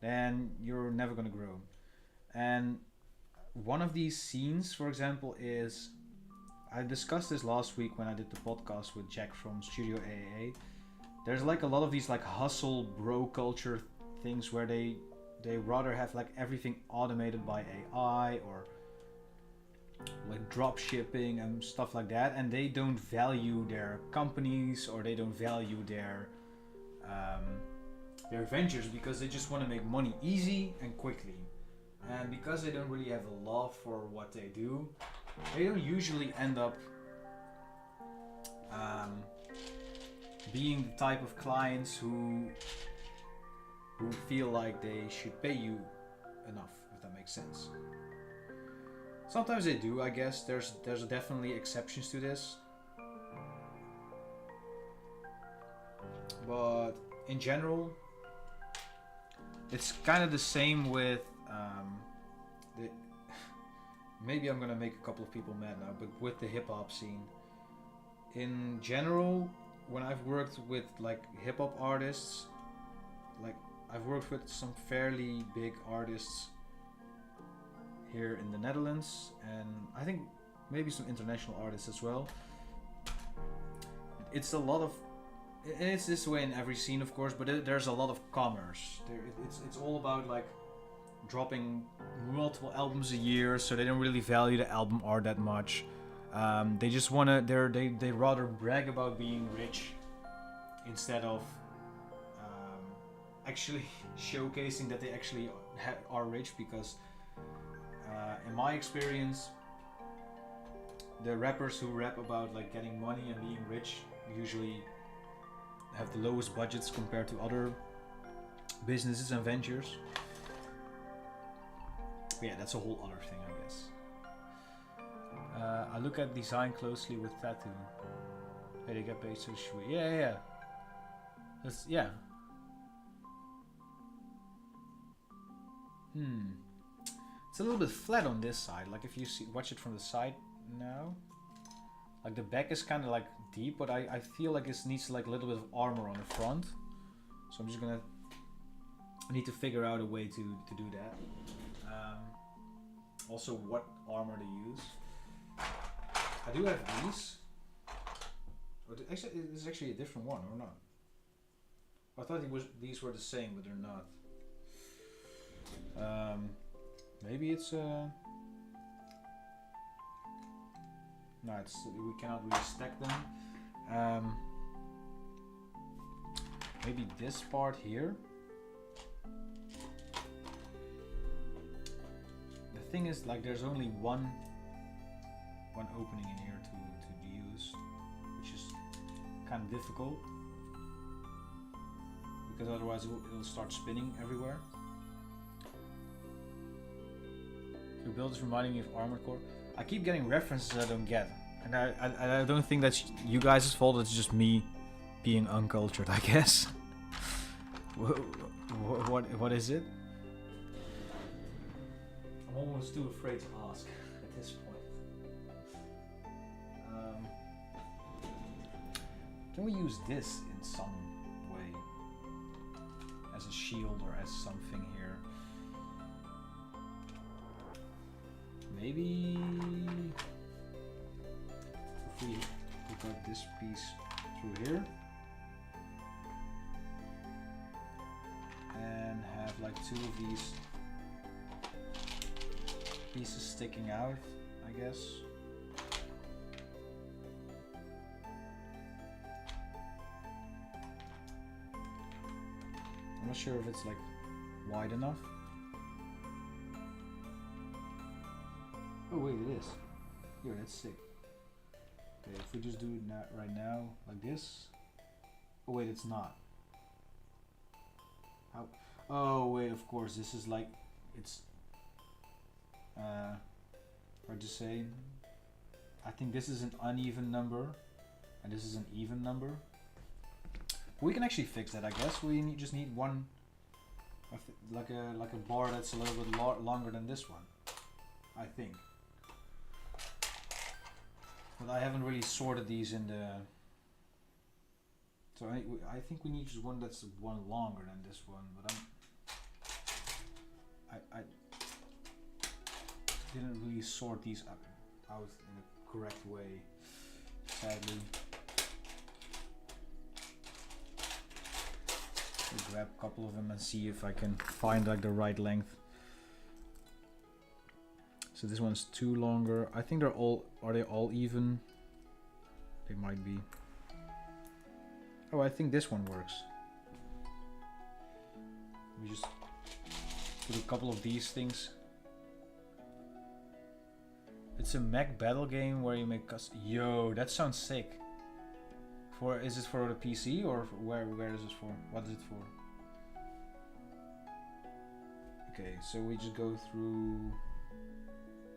then you're never going to grow. And one of these scenes, for example, is, I discussed this last week when I did the podcast with Jack from Studio AAA. There's like a lot of these like hustle bro culture things where they rather have like everything automated by AI, or like drop shipping and stuff like that, and they don't value their companies or they don't value their ventures because they just want to make money easy and quickly. And because they don't really have a love for what they do, they don't usually end up being the type of clients who feel like they should pay you enough, if that makes sense. Sometimes they do, I guess. There's definitely exceptions to this, but in general, it's kind of the same with maybe I'm gonna make a couple of people mad now, but with the hip hop scene in general, when I've worked with like hip hop artists, like I've worked with some fairly big artists here in the Netherlands, and I think maybe some international artists as well. It's a lot of, and it's this way in every scene, of course, but there's a lot of commerce. It's all about like dropping multiple albums a year, so they don't really value the album art that much. They just wanna, they rather brag about being rich instead of actually showcasing that they actually are rich, because in my experience, the rappers who rap about like getting money and being rich usually have the lowest budgets compared to other businesses and ventures. But yeah, that's a whole other thing, I guess. I look at design closely with tattoo. Hey, they get paid so sweet. Yeah. That's, yeah. It's a little bit flat on this side. Like if you watch it from the side now, like the back is kind of like deep, but I feel like this needs like a little bit of armor on the front. So I'm just gonna need to figure out a way to do that. Also, what armor to use. I do have these. Actually, this is actually a different one, or not? I thought these were the same, but they're not. Maybe it's no, we cannot really stack them. Maybe this part here. The thing is, like, there's only one opening in here to use, which is kind of difficult because otherwise it'll start spinning everywhere. Your build is reminding me of Armored Core. I keep getting references I don't get, and I don't think that's you guys' fault. It's just me being uncultured, I guess. What is it? I'm almost too afraid to ask at this point. Can we use this in some way as a shield or as something here? Maybe if we hook up this piece through here and have like two of these pieces sticking out, I guess. I'm not sure if it's like wide enough. Oh wait, it is. Here, that's sick. Okay, if we just do it right now, like this. Oh wait, it's not. How? Oh wait, of course, this is like, it's hard to say. I think this is an uneven number, and this is an even number. We can actually fix that, I guess. We just need one, like a bar that's a little bit longer than this one, I think. But I haven't really sorted these in the. So I think we need just one that's one longer than this one. But I didn't really sort these out in a correct way, sadly. I'll grab a couple of them and see if I can find like the right length. So this one's 2 longer. I think they're all, are they all even? They might be. Oh, I think this one works. We just put a couple of these things. It's a mech battle game where you make custom. Yo, that sounds sick. For, is it for the PC or for where is it for? What is it for? Okay, so we just go through.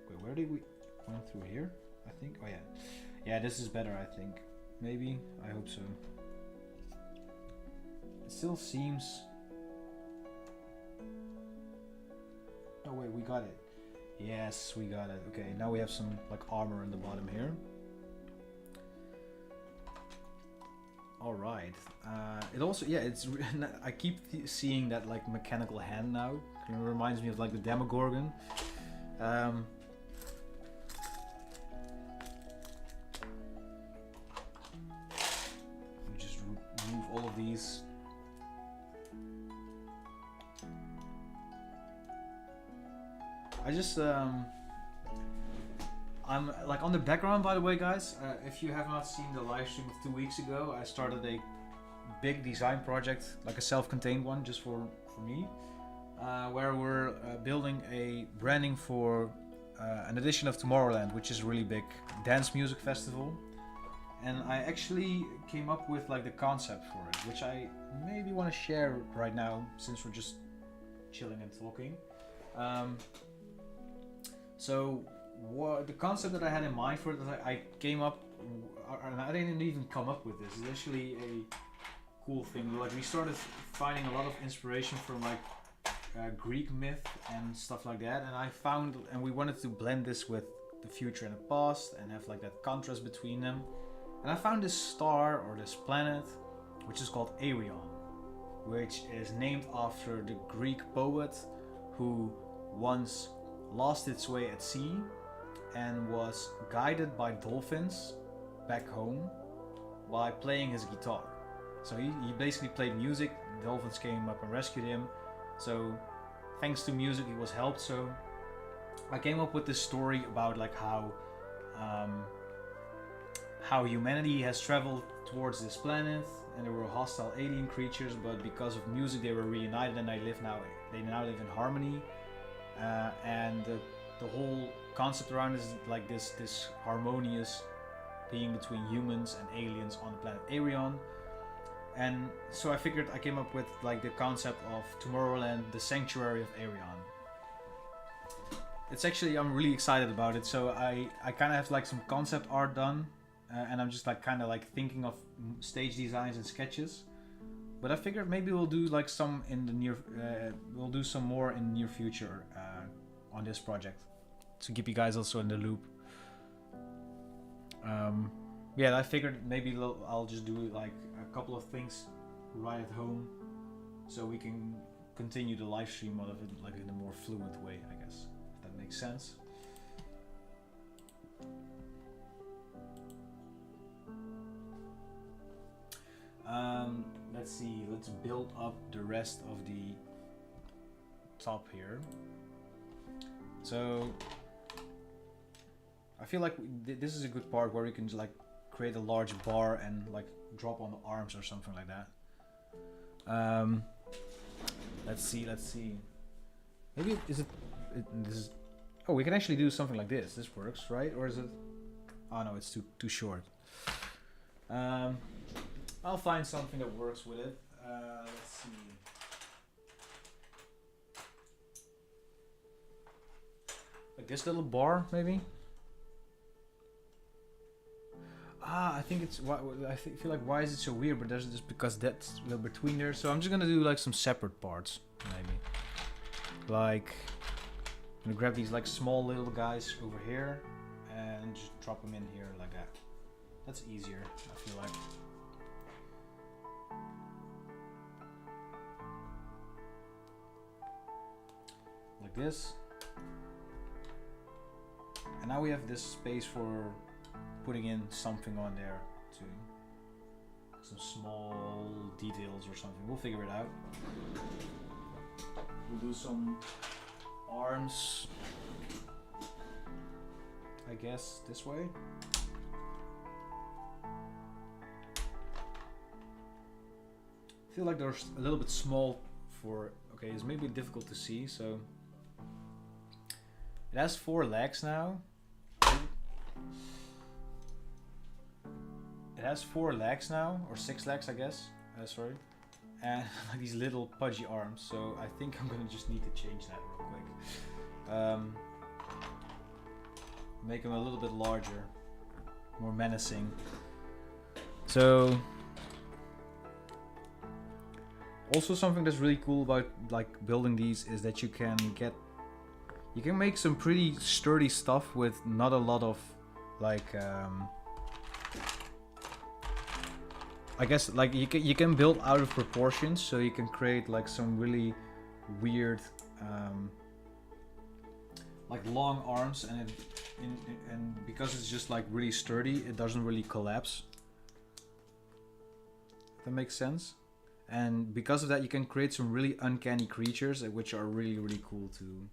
Wait, where did we went through here? I think. Oh yeah, yeah. This is better. I think. Maybe. I hope so. It still seems. Oh wait, we got it. Yes, we got it. Okay, now we have some like armor in the bottom here. All right. It also, yeah, it's. I keep seeing that like mechanical hand now. It reminds me of like the Demogorgon. You just remove all of these. I just I'm like on the background, by the way, guys. If you have not seen the live stream of 2 weeks ago, I started a big design project, like a self-contained one, just for me, where we're building a branding for an edition of Tomorrowland, which is a really big dance music festival. And I actually came up with like the concept for it, which I maybe want to share right now, since we're just chilling and talking. So what the concept that I had in mind for it, that I came up, and I didn't even come up with this. It's actually a cool thing. Like we started finding a lot of inspiration from like Greek myth and stuff like that, and I found, and we wanted to blend this with the future and the past and have like that contrast between them. And I found this star or this planet, which is called Arion, which is named after the Greek poet who once lost its way at sea and was guided by dolphins back home by playing his guitar. So he basically played music, the dolphins came up and rescued him. So thanks to music he was helped. So I came up with this story about like how humanity has traveled towards this planet, and there were hostile alien creatures, but because of music they were reunited and they now live in harmony. And the whole concept around is like this harmonious being between humans and aliens on the planet Arion. And so I came up with like the concept of Tomorrowland, the sanctuary of Arion. It's actually, I'm really excited about it. So I kind of have like some concept art done, and I'm just like kind of like thinking of stage designs and sketches. But I figured maybe we'll do like some in the near, we'll do some more in the near future on this project, to keep you guys also in the loop. Yeah, I figured maybe I'll just do like a couple of things right at home, so we can continue the live stream out of it like in a more fluent way, I guess, if that makes sense. Let's see, let's build up the rest of the top here. So I feel like this is a good part where we can like create a large bar and like drop on the arms or something like that. Let's see. Maybe this is. Oh, we can actually do something like this. This works, right? Or is it? Oh no, it's too short. I'll find something that works with it. Let's see. Like this little bar, maybe. I think it's. I feel like why is it so weird? But there's just because that's a little between there. So I'm just gonna do like some separate parts, maybe. Like I'm gonna grab these like small little guys over here and just drop them in here like that. That's easier, I feel like. Like this. And now we have this space for putting in something on there too. Some small details or something. We'll figure it out. We'll do some arms. guess this way. I feel like they're a little bit small for, okay, it's maybe difficult to see, so. It has 4 legs now. It has 4 legs now, or 6 legs I guess, sorry. And like these little pudgy arms, so I think I'm gonna just need to change that real quick. Make them a little bit larger, more menacing. So, also something that's really cool about like building these is that you can make some pretty sturdy stuff with not a lot of like I guess like you can build out of proportions, so you can create like some really weird like long arms, and because it's just like really sturdy, it doesn't really collapse. If that makes sense. And because of that, you can create some really uncanny creatures, which are really cool to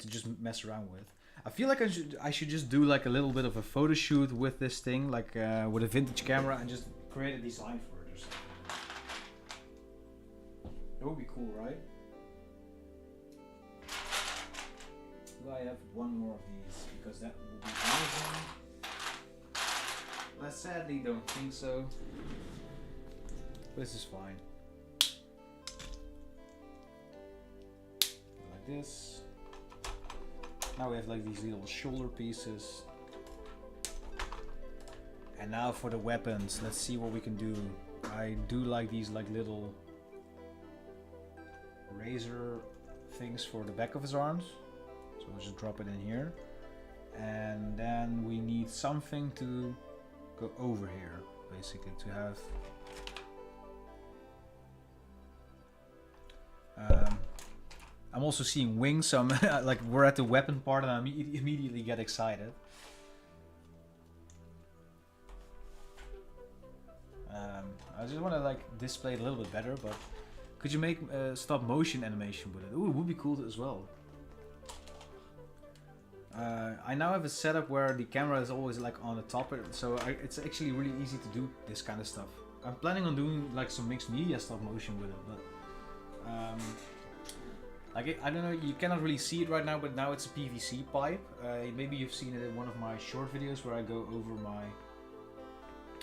just mess around with. I feel like I should just do like a little bit of a photo shoot with this thing, like with a vintage camera, and just create a design for it or something. That would be cool, right? Do I have one more of these? Because that would be amazing. I sadly don't think so. This is fine. Like this. Now we have like these little shoulder pieces. And now for the weapons, let's see what we can do. I do like these like little razor things for the back of his arms. So we'll just drop it in here. And then we need something to go over here, basically, to have I'm also seeing wings, so I'm like we're at the weapon part and I immediately get excited. I just want to like display it a little bit better, but could you make stop motion animation with it? Ooh, it would be cool as well. I now have a setup where the camera is always like on the top, so it's actually really easy to do this kind of stuff. I'm planning on doing like some mixed media stop motion with it, but like I don't know, you cannot really see it right now, but now it's a PVC pipe. Maybe you've seen it in one of my short videos where I go over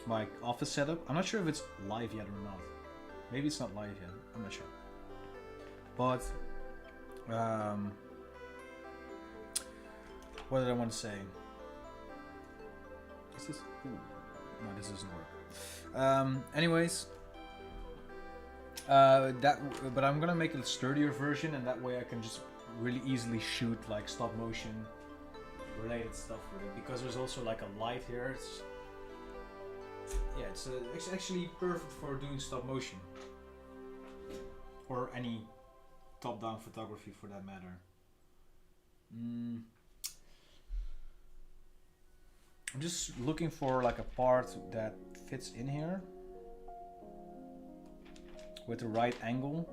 my office setup. I'm not sure if it's live yet or not. Maybe it's not live yet. I'm not sure. But what did I want to say? Is this? Ooh, no, this doesn't work. Anyways. But I'm gonna make a sturdier version, and that way I can just really easily shoot like stop motion related stuff with it, because there's also like a light here. It's actually perfect for doing stop motion or any top-down photography for that matter. I'm just looking for like a part that fits in here with the right angle,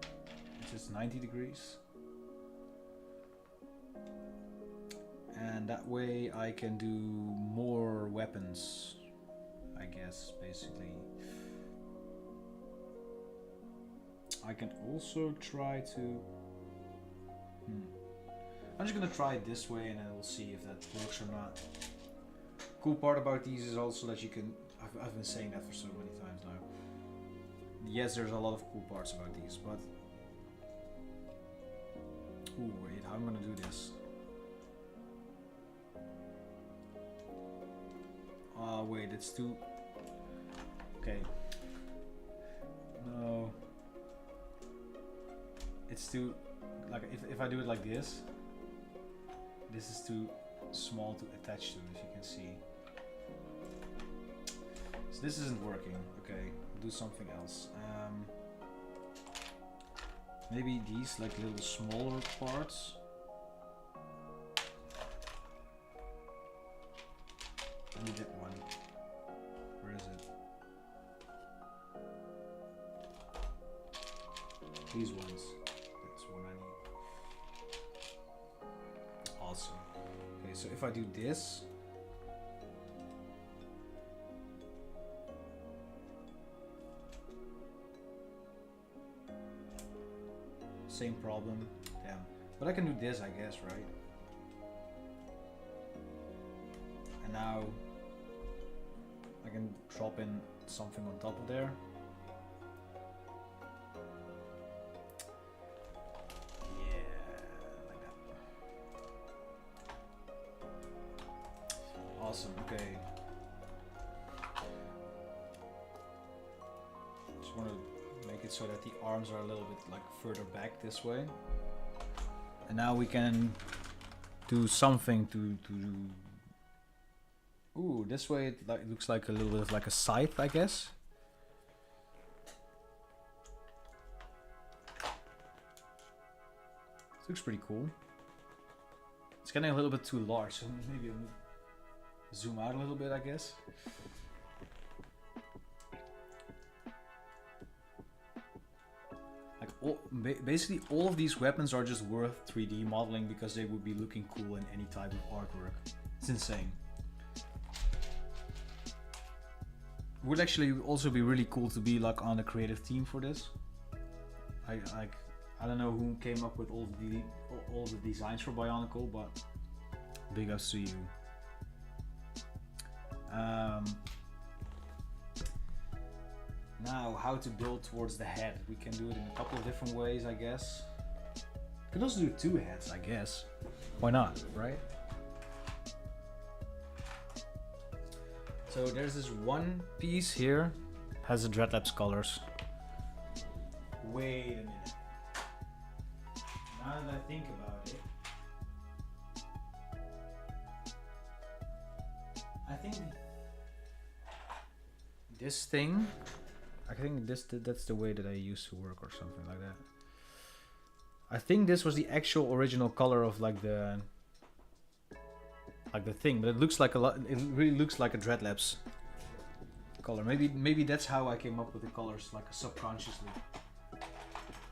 which is 90 degrees. And that way I can do more weapons, I guess, basically. I can also try to... I'm just gonna try it this way and then we'll see if that works or not. Cool part about these is also that you can... I've been saying that for so many times now. Yes, there's a lot of cool parts about these, but... Ooh, wait, how am I gonna do this? Oh, wait, it's too... Okay. No. It's too... Like, if I do it like this, this is too small to attach to, as you can see. So this isn't working. Okay, do something else. Maybe these like little smaller parts. I need that one. Where is it? These ones. That's what I need. Oh, Awesome. Okay, so if I do this, same problem. Damn. But I can do this, I guess, right? And now I can drop in something on top of there. Awesome, okay. Just want to make it so that the arms are a little bit like further back this way. And now we can do something to ooh, this way it looks like a little bit of like a scythe, I guess. This looks pretty cool. It's getting a little bit too large, so maybe I'll zoom out a little bit, I guess. Like basically all of these weapons are just worth 3D modeling because they would be looking cool in any type of artwork. It's insane. Would actually also be really cool to be like on a creative team for this. I don't know who came up with all the designs for Bionicle, but big ups to you. Now, how to build towards the head. We can do it in a couple of different ways, I guess. We can also do 2 heads, I guess. Why not, right? So there's this one piece here, has the Dreadlabs colors. Wait a minute. Now that I think about it, I think this thing, that's the way that I used to work or something like that. I think this was the actual original color of like the thing, but it looks like it really looks like a Dreadlabs color. Maybe that's how I came up with the colors, like subconsciously.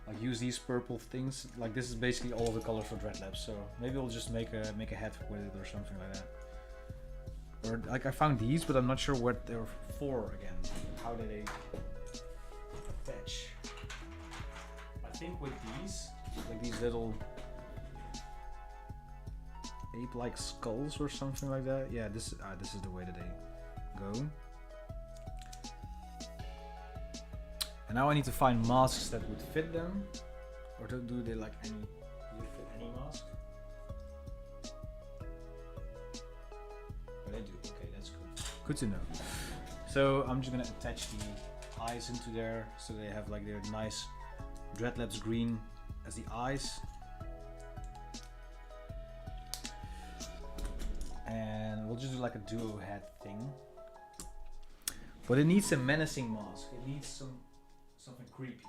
Like use these purple things. Like this is basically all of the colors for Dreadlabs. So maybe we'll just make a head with it or something like that. Or like I found these, but I'm not sure what they're for again. How do they fetch? I think with these, like these little ape-like skulls or something like that. Yeah, this is the way that they go. And now I need to find masks that would fit them, or do they like any? Do they fit any mask? But they do. Okay, that's good. Good to know. So I'm just gonna attach the eyes into there, so they have like their nice Dreadlabs green as the eyes. And we'll just do like a duo head thing. But it needs a menacing mask. It needs something creepy.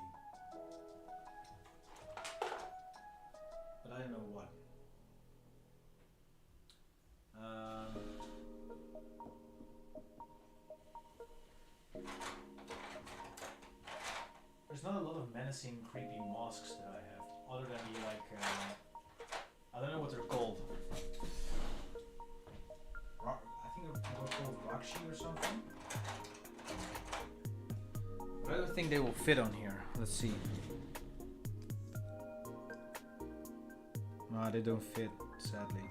But I don't know what. There's not a lot of menacing, creepy masks that I have, other than the like, I don't know what they're called. I think they're called Rakshi or something. But I don't think they will fit on here. Let's see. No, they don't fit, sadly.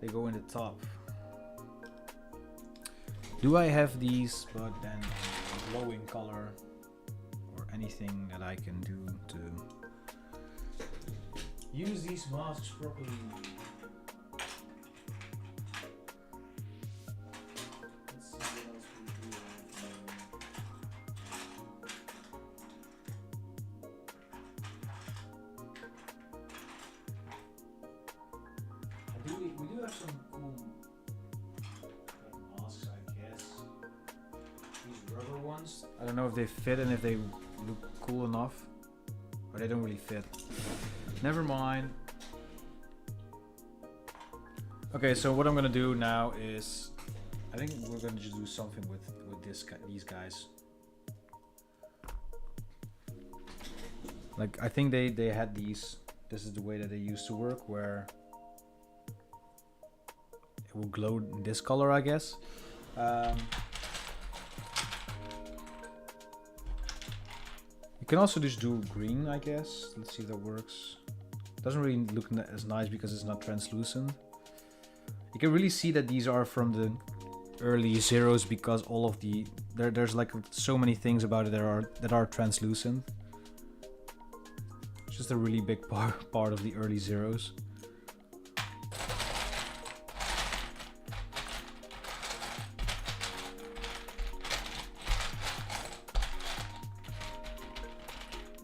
They go in the top. Do I have these, but then glowing color or anything that I can do to use these masks properly? Let's see what else we do. We do have some cool masks, I guess. These rubber ones. I don't know if they fit and if they look cool enough, or they don't really fit. Never mind. Okay, so what I'm gonna do now is, I think we're gonna just do something with these guys. Like I think they had these This is the way that they used to work, where it will glow in this color, I guess. You can also just do green, I guess. Let's see if that works. Doesn't really look as nice because it's not translucent. You can really see that these are from the early zeros because all of the there's like so many things about it that are translucent. It's just a really big part of the early zeros.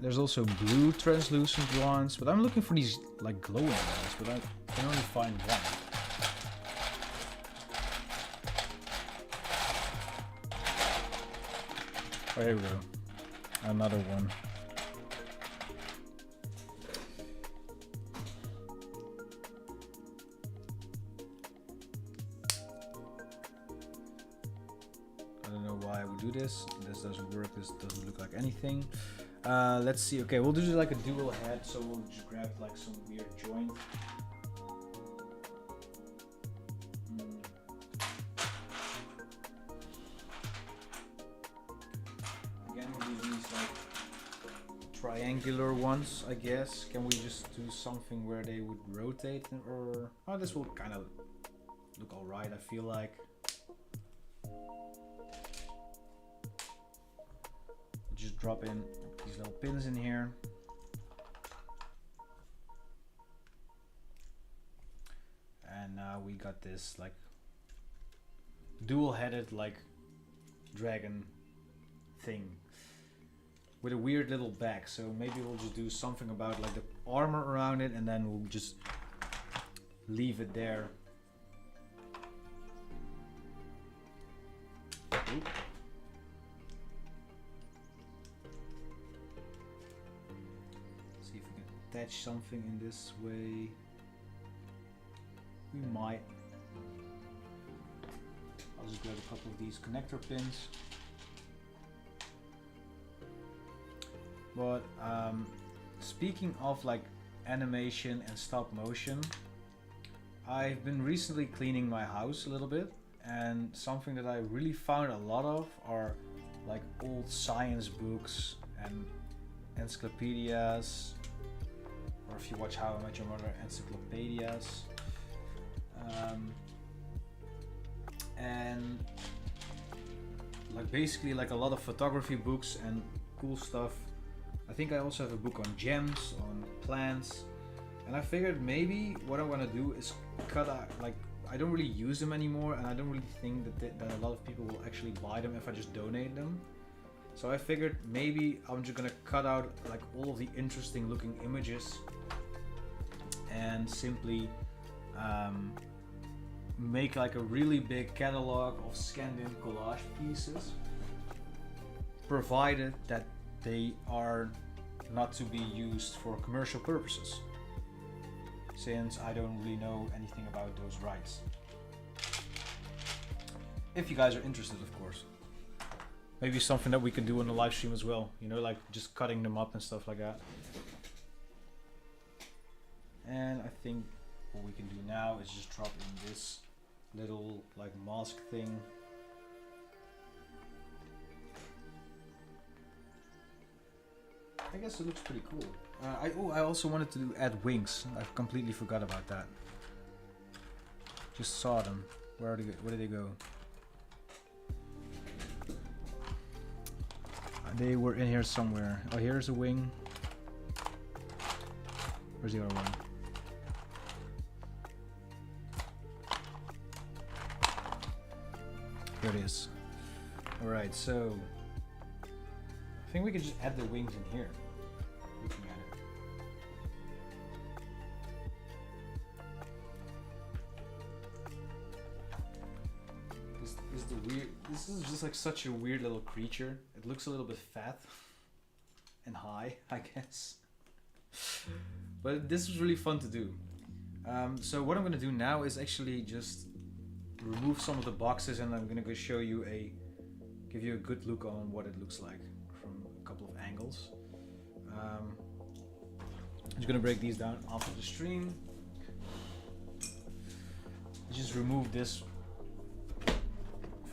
There's also blue translucent ones, but I'm looking for these like glowing ones, but I can only find one. Oh, here we go. Another one. I don't know why I would do this. This doesn't work. This doesn't look like anything. Let's see. Okay, we'll do like a dual head, so we'll just grab like some weird joint. Again, we'll do these like triangular ones, I guess. Can we just do something where they would rotate, or oh, this will kind of look alright, I feel like. Just drop in these little pins in here. And now we got this like dual-headed like dragon thing with a weird little back. So maybe we'll just do something about like the armor around it, and then we'll just leave it there. Oop. Attach something in this way. We might. I'll just grab a couple of these connector pins. But speaking of like animation and stop motion, I've been recently cleaning my house a little bit, and something that I really found a lot of are like old science books and encyclopedias. Or if you watch How I Met Your Mother, encyclopedias. And like basically like a lot of photography books and cool stuff. I think I also have a book on gems, on plants. And I figured maybe what I want to do is cut out, like I don't really use them anymore, and I don't really think that a lot of people will actually buy them if I just donate them. So I figured maybe I'm just gonna cut out like all of the interesting looking images and simply make like a really big catalog of scanned in collage pieces, provided that they are not to be used for commercial purposes, since I don't really know anything about those rights. If you guys are interested, of course. Maybe something that we can do on the live stream as well, you know, like just cutting them up and stuff like that. And I think what we can do now is just drop in this little like mask thing. I guess it looks pretty cool. I also wanted to add wings. I completely forgot about that. Just saw them. Where did they go? They were in here somewhere. Oh, here's a wing. Where's the other one? Here it is. Alright, so I think we could just add the wings in here. Looking at it. This is just like such a weird little creature. It looks a little bit fat and high, I guess. But this was really fun to do. So what I'm gonna do now is actually just remove some of the boxes, and I'm gonna go show you give you a good look on what it looks like from a couple of angles. just gonna break these down after the stream. Just remove this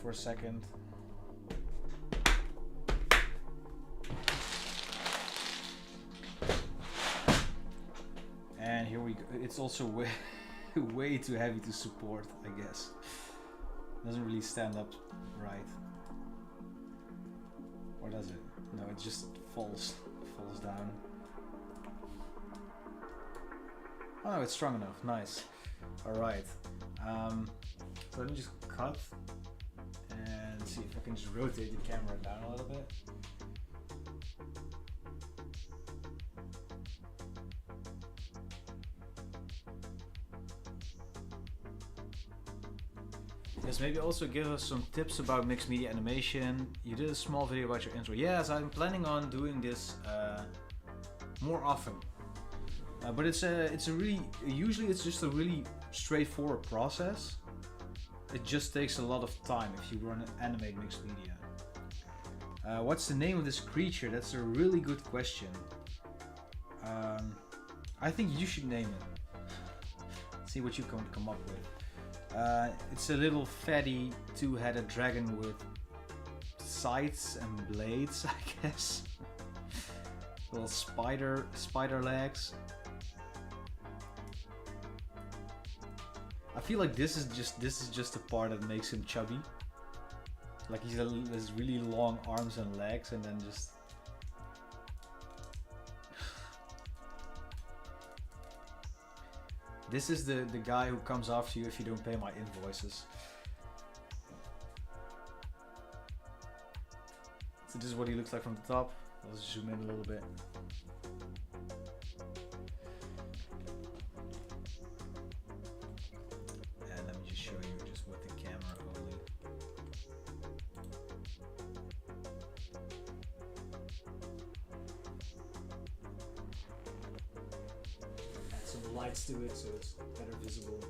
for a second. And here we go. It's also way too heavy to support, I guess. Doesn't really stand up right. Or does it? No, it just falls down. Oh no, it's strong enough. Nice. Alright. So let me just cut and see if I can just rotate the camera down a little bit. Yes, maybe also give us some tips about mixed media animation. You did a small video about your intro. Yes, I'm planning on doing this more often. But it's a really, usually it's just a really straightforward process. It just takes a lot of time if you run animate mixed media. What's the name of this creature? That's a really good question. I think you should name it. See what you can come up with. It's a little fatty two-headed dragon with sides and blades, I guess. Little spider legs. I feel like this is just the part that makes him chubby. Like he has really long arms and legs, and then just. This is the guy who comes after you if you don't pay my invoices. So this is what he looks like from the top. Let's zoom in a little bit. And let me just show you just with the camera only. Some lights to it so it's better visible.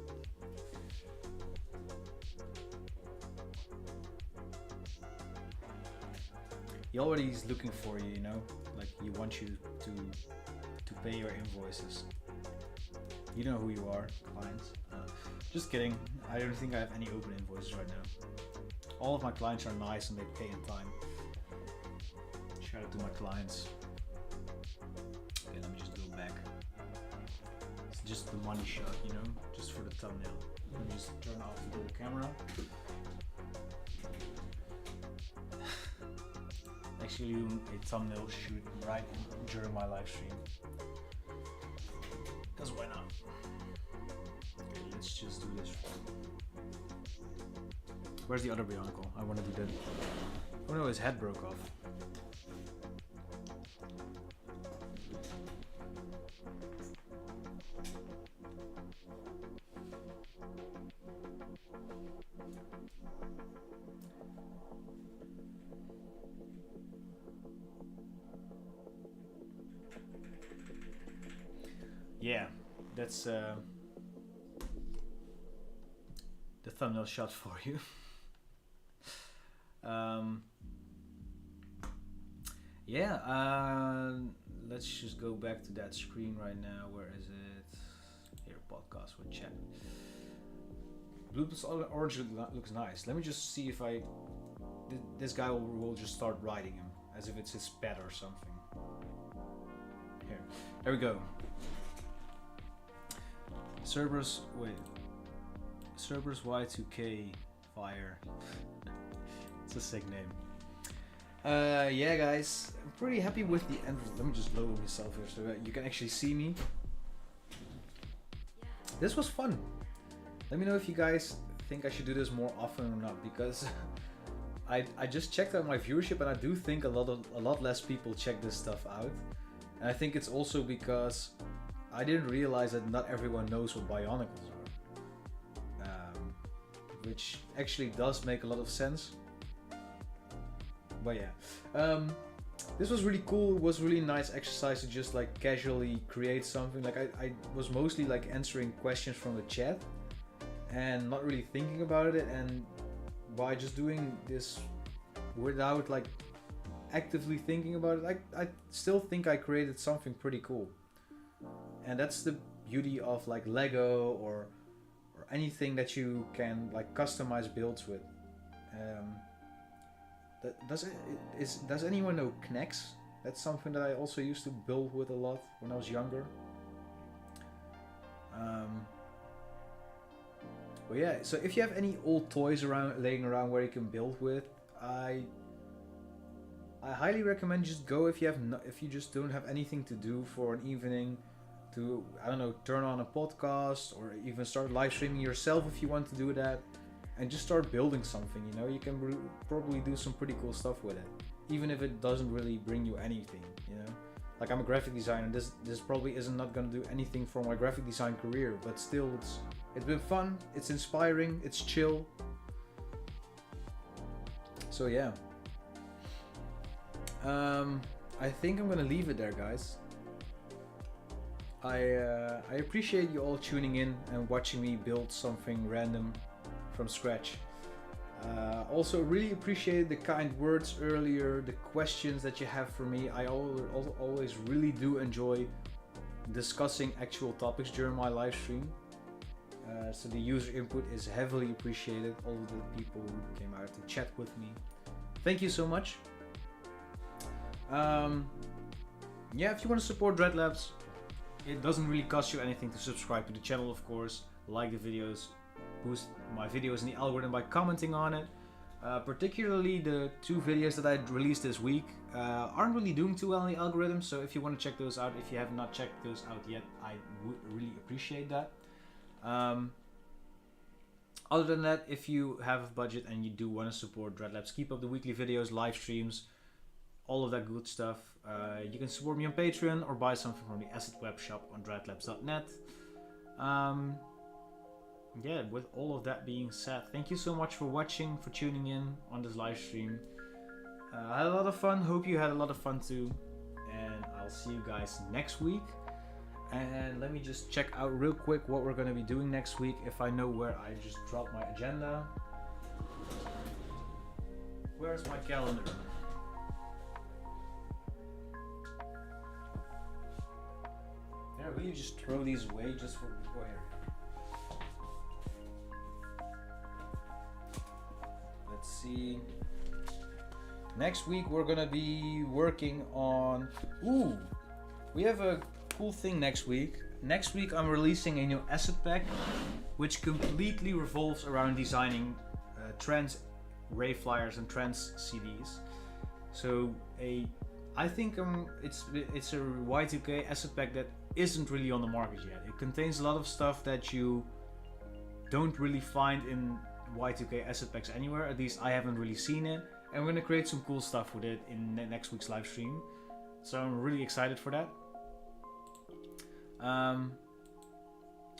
He already is looking for you, you know, like he wants you to pay your invoices. You know who you are, clients. Just kidding. I don't think I have any open invoices right now. All of my clients are nice and they pay in time. Shout out to my clients. Okay, let me just go back. Just the money shot, you know, just for the thumbnail. Let me just turn off the whole camera. Actually doing a thumbnail shoot right during my live stream. Because why not? Okay, let's just do this. Where's the other Bionicle? I want to do that. Oh no, his head broke off. Yeah, that's the thumbnail shot for you. Let's just go back to that screen right now. Where is it? Here, podcast with chat. Blue plus orange looks nice. Let me just see if this guy will just start riding him as if it's his pet or something. Here, there we go. Cerberus Y2K Fire. It's a sick name. Yeah, guys, I'm pretty happy with the end. Let me just lower myself here so that you can actually see me. This was fun. Let me know if you guys think I should do this more often or not, because I just checked out my viewership and I do think a lot less people check this stuff out. And I think it's also because I didn't realize that not everyone knows what Bionicles are, which actually does make a lot of sense. But yeah, this was really cool. It was really nice exercise to just like casually create something. Like I was mostly like answering questions from the chat and not really thinking about it, and by just doing this without like actively thinking about it, I still think I created something pretty cool. And that's the beauty of like Lego or anything that you can like customize builds with. Does anyone know Knex? That's something that I also used to build with a lot when I was younger. But yeah, so if you have any old toys laying around where you can build with, I highly recommend just go if you just don't have anything to do for an evening, to, I don't know, turn on a podcast or even start live streaming yourself if you want to do that, and just start building something. You know, you can probably do some pretty cool stuff with it, even if it doesn't really bring you anything. You know, like I'm a graphic designer. This probably not gonna do anything for my graphic design career, but still, it's been fun. It's inspiring. It's chill. So yeah. I think I'm gonna leave it there, guys. I appreciate you all tuning in and watching me build something random from scratch. Also really appreciate the kind words earlier, the questions that you have for me. I always really do enjoy discussing actual topics during my live stream. So the user input is heavily appreciated. All of the people who came out to chat with me, thank you so much. Yeah, if you want to support Dreadlabs, it doesn't really cost you anything to subscribe to the channel, of course. Like the videos, boost my videos in the algorithm by commenting on it. Particularly the 2 videos that I released this week aren't really doing too well in the algorithm, so if you want to check those out, if you have not checked those out yet, I would really appreciate that. Other than that, if you have a budget and you do want to support Dreadlabs, keep up the weekly videos, live streams, all of that good stuff. You can support me on Patreon or buy something from the asset web shop on dreadlabs.net. Yeah, with all of that being said, thank you so much for watching, for tuning in on this live stream. I had a lot of fun, hope you had a lot of fun too, and I'll see you guys next week. And let me just check out real quick what we're going to be doing next week, if I know where I just dropped my agenda. Where's my calendar? Yeah, will you just throw these away just for here? Let's see. Next week we're gonna be working on. Ooh, we have a cool thing next week. Next week I'm releasing a new asset pack, which completely revolves around designing trends, Ray flyers, and trends CDs. So I think it's a Y2K asset pack that isn't really on the market yet. It contains a lot of stuff that you don't really find in Y2K asset packs anywhere. At least I haven't really seen it. And we're gonna create some cool stuff with it in next week's live stream. So I'm really excited for that.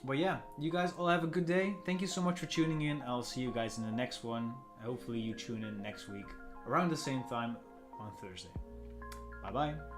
But yeah, you guys all have a good day. Thank you so much for tuning in. I'll see you guys in the next one. Hopefully you tune in next week around the same time on Thursday. Bye bye.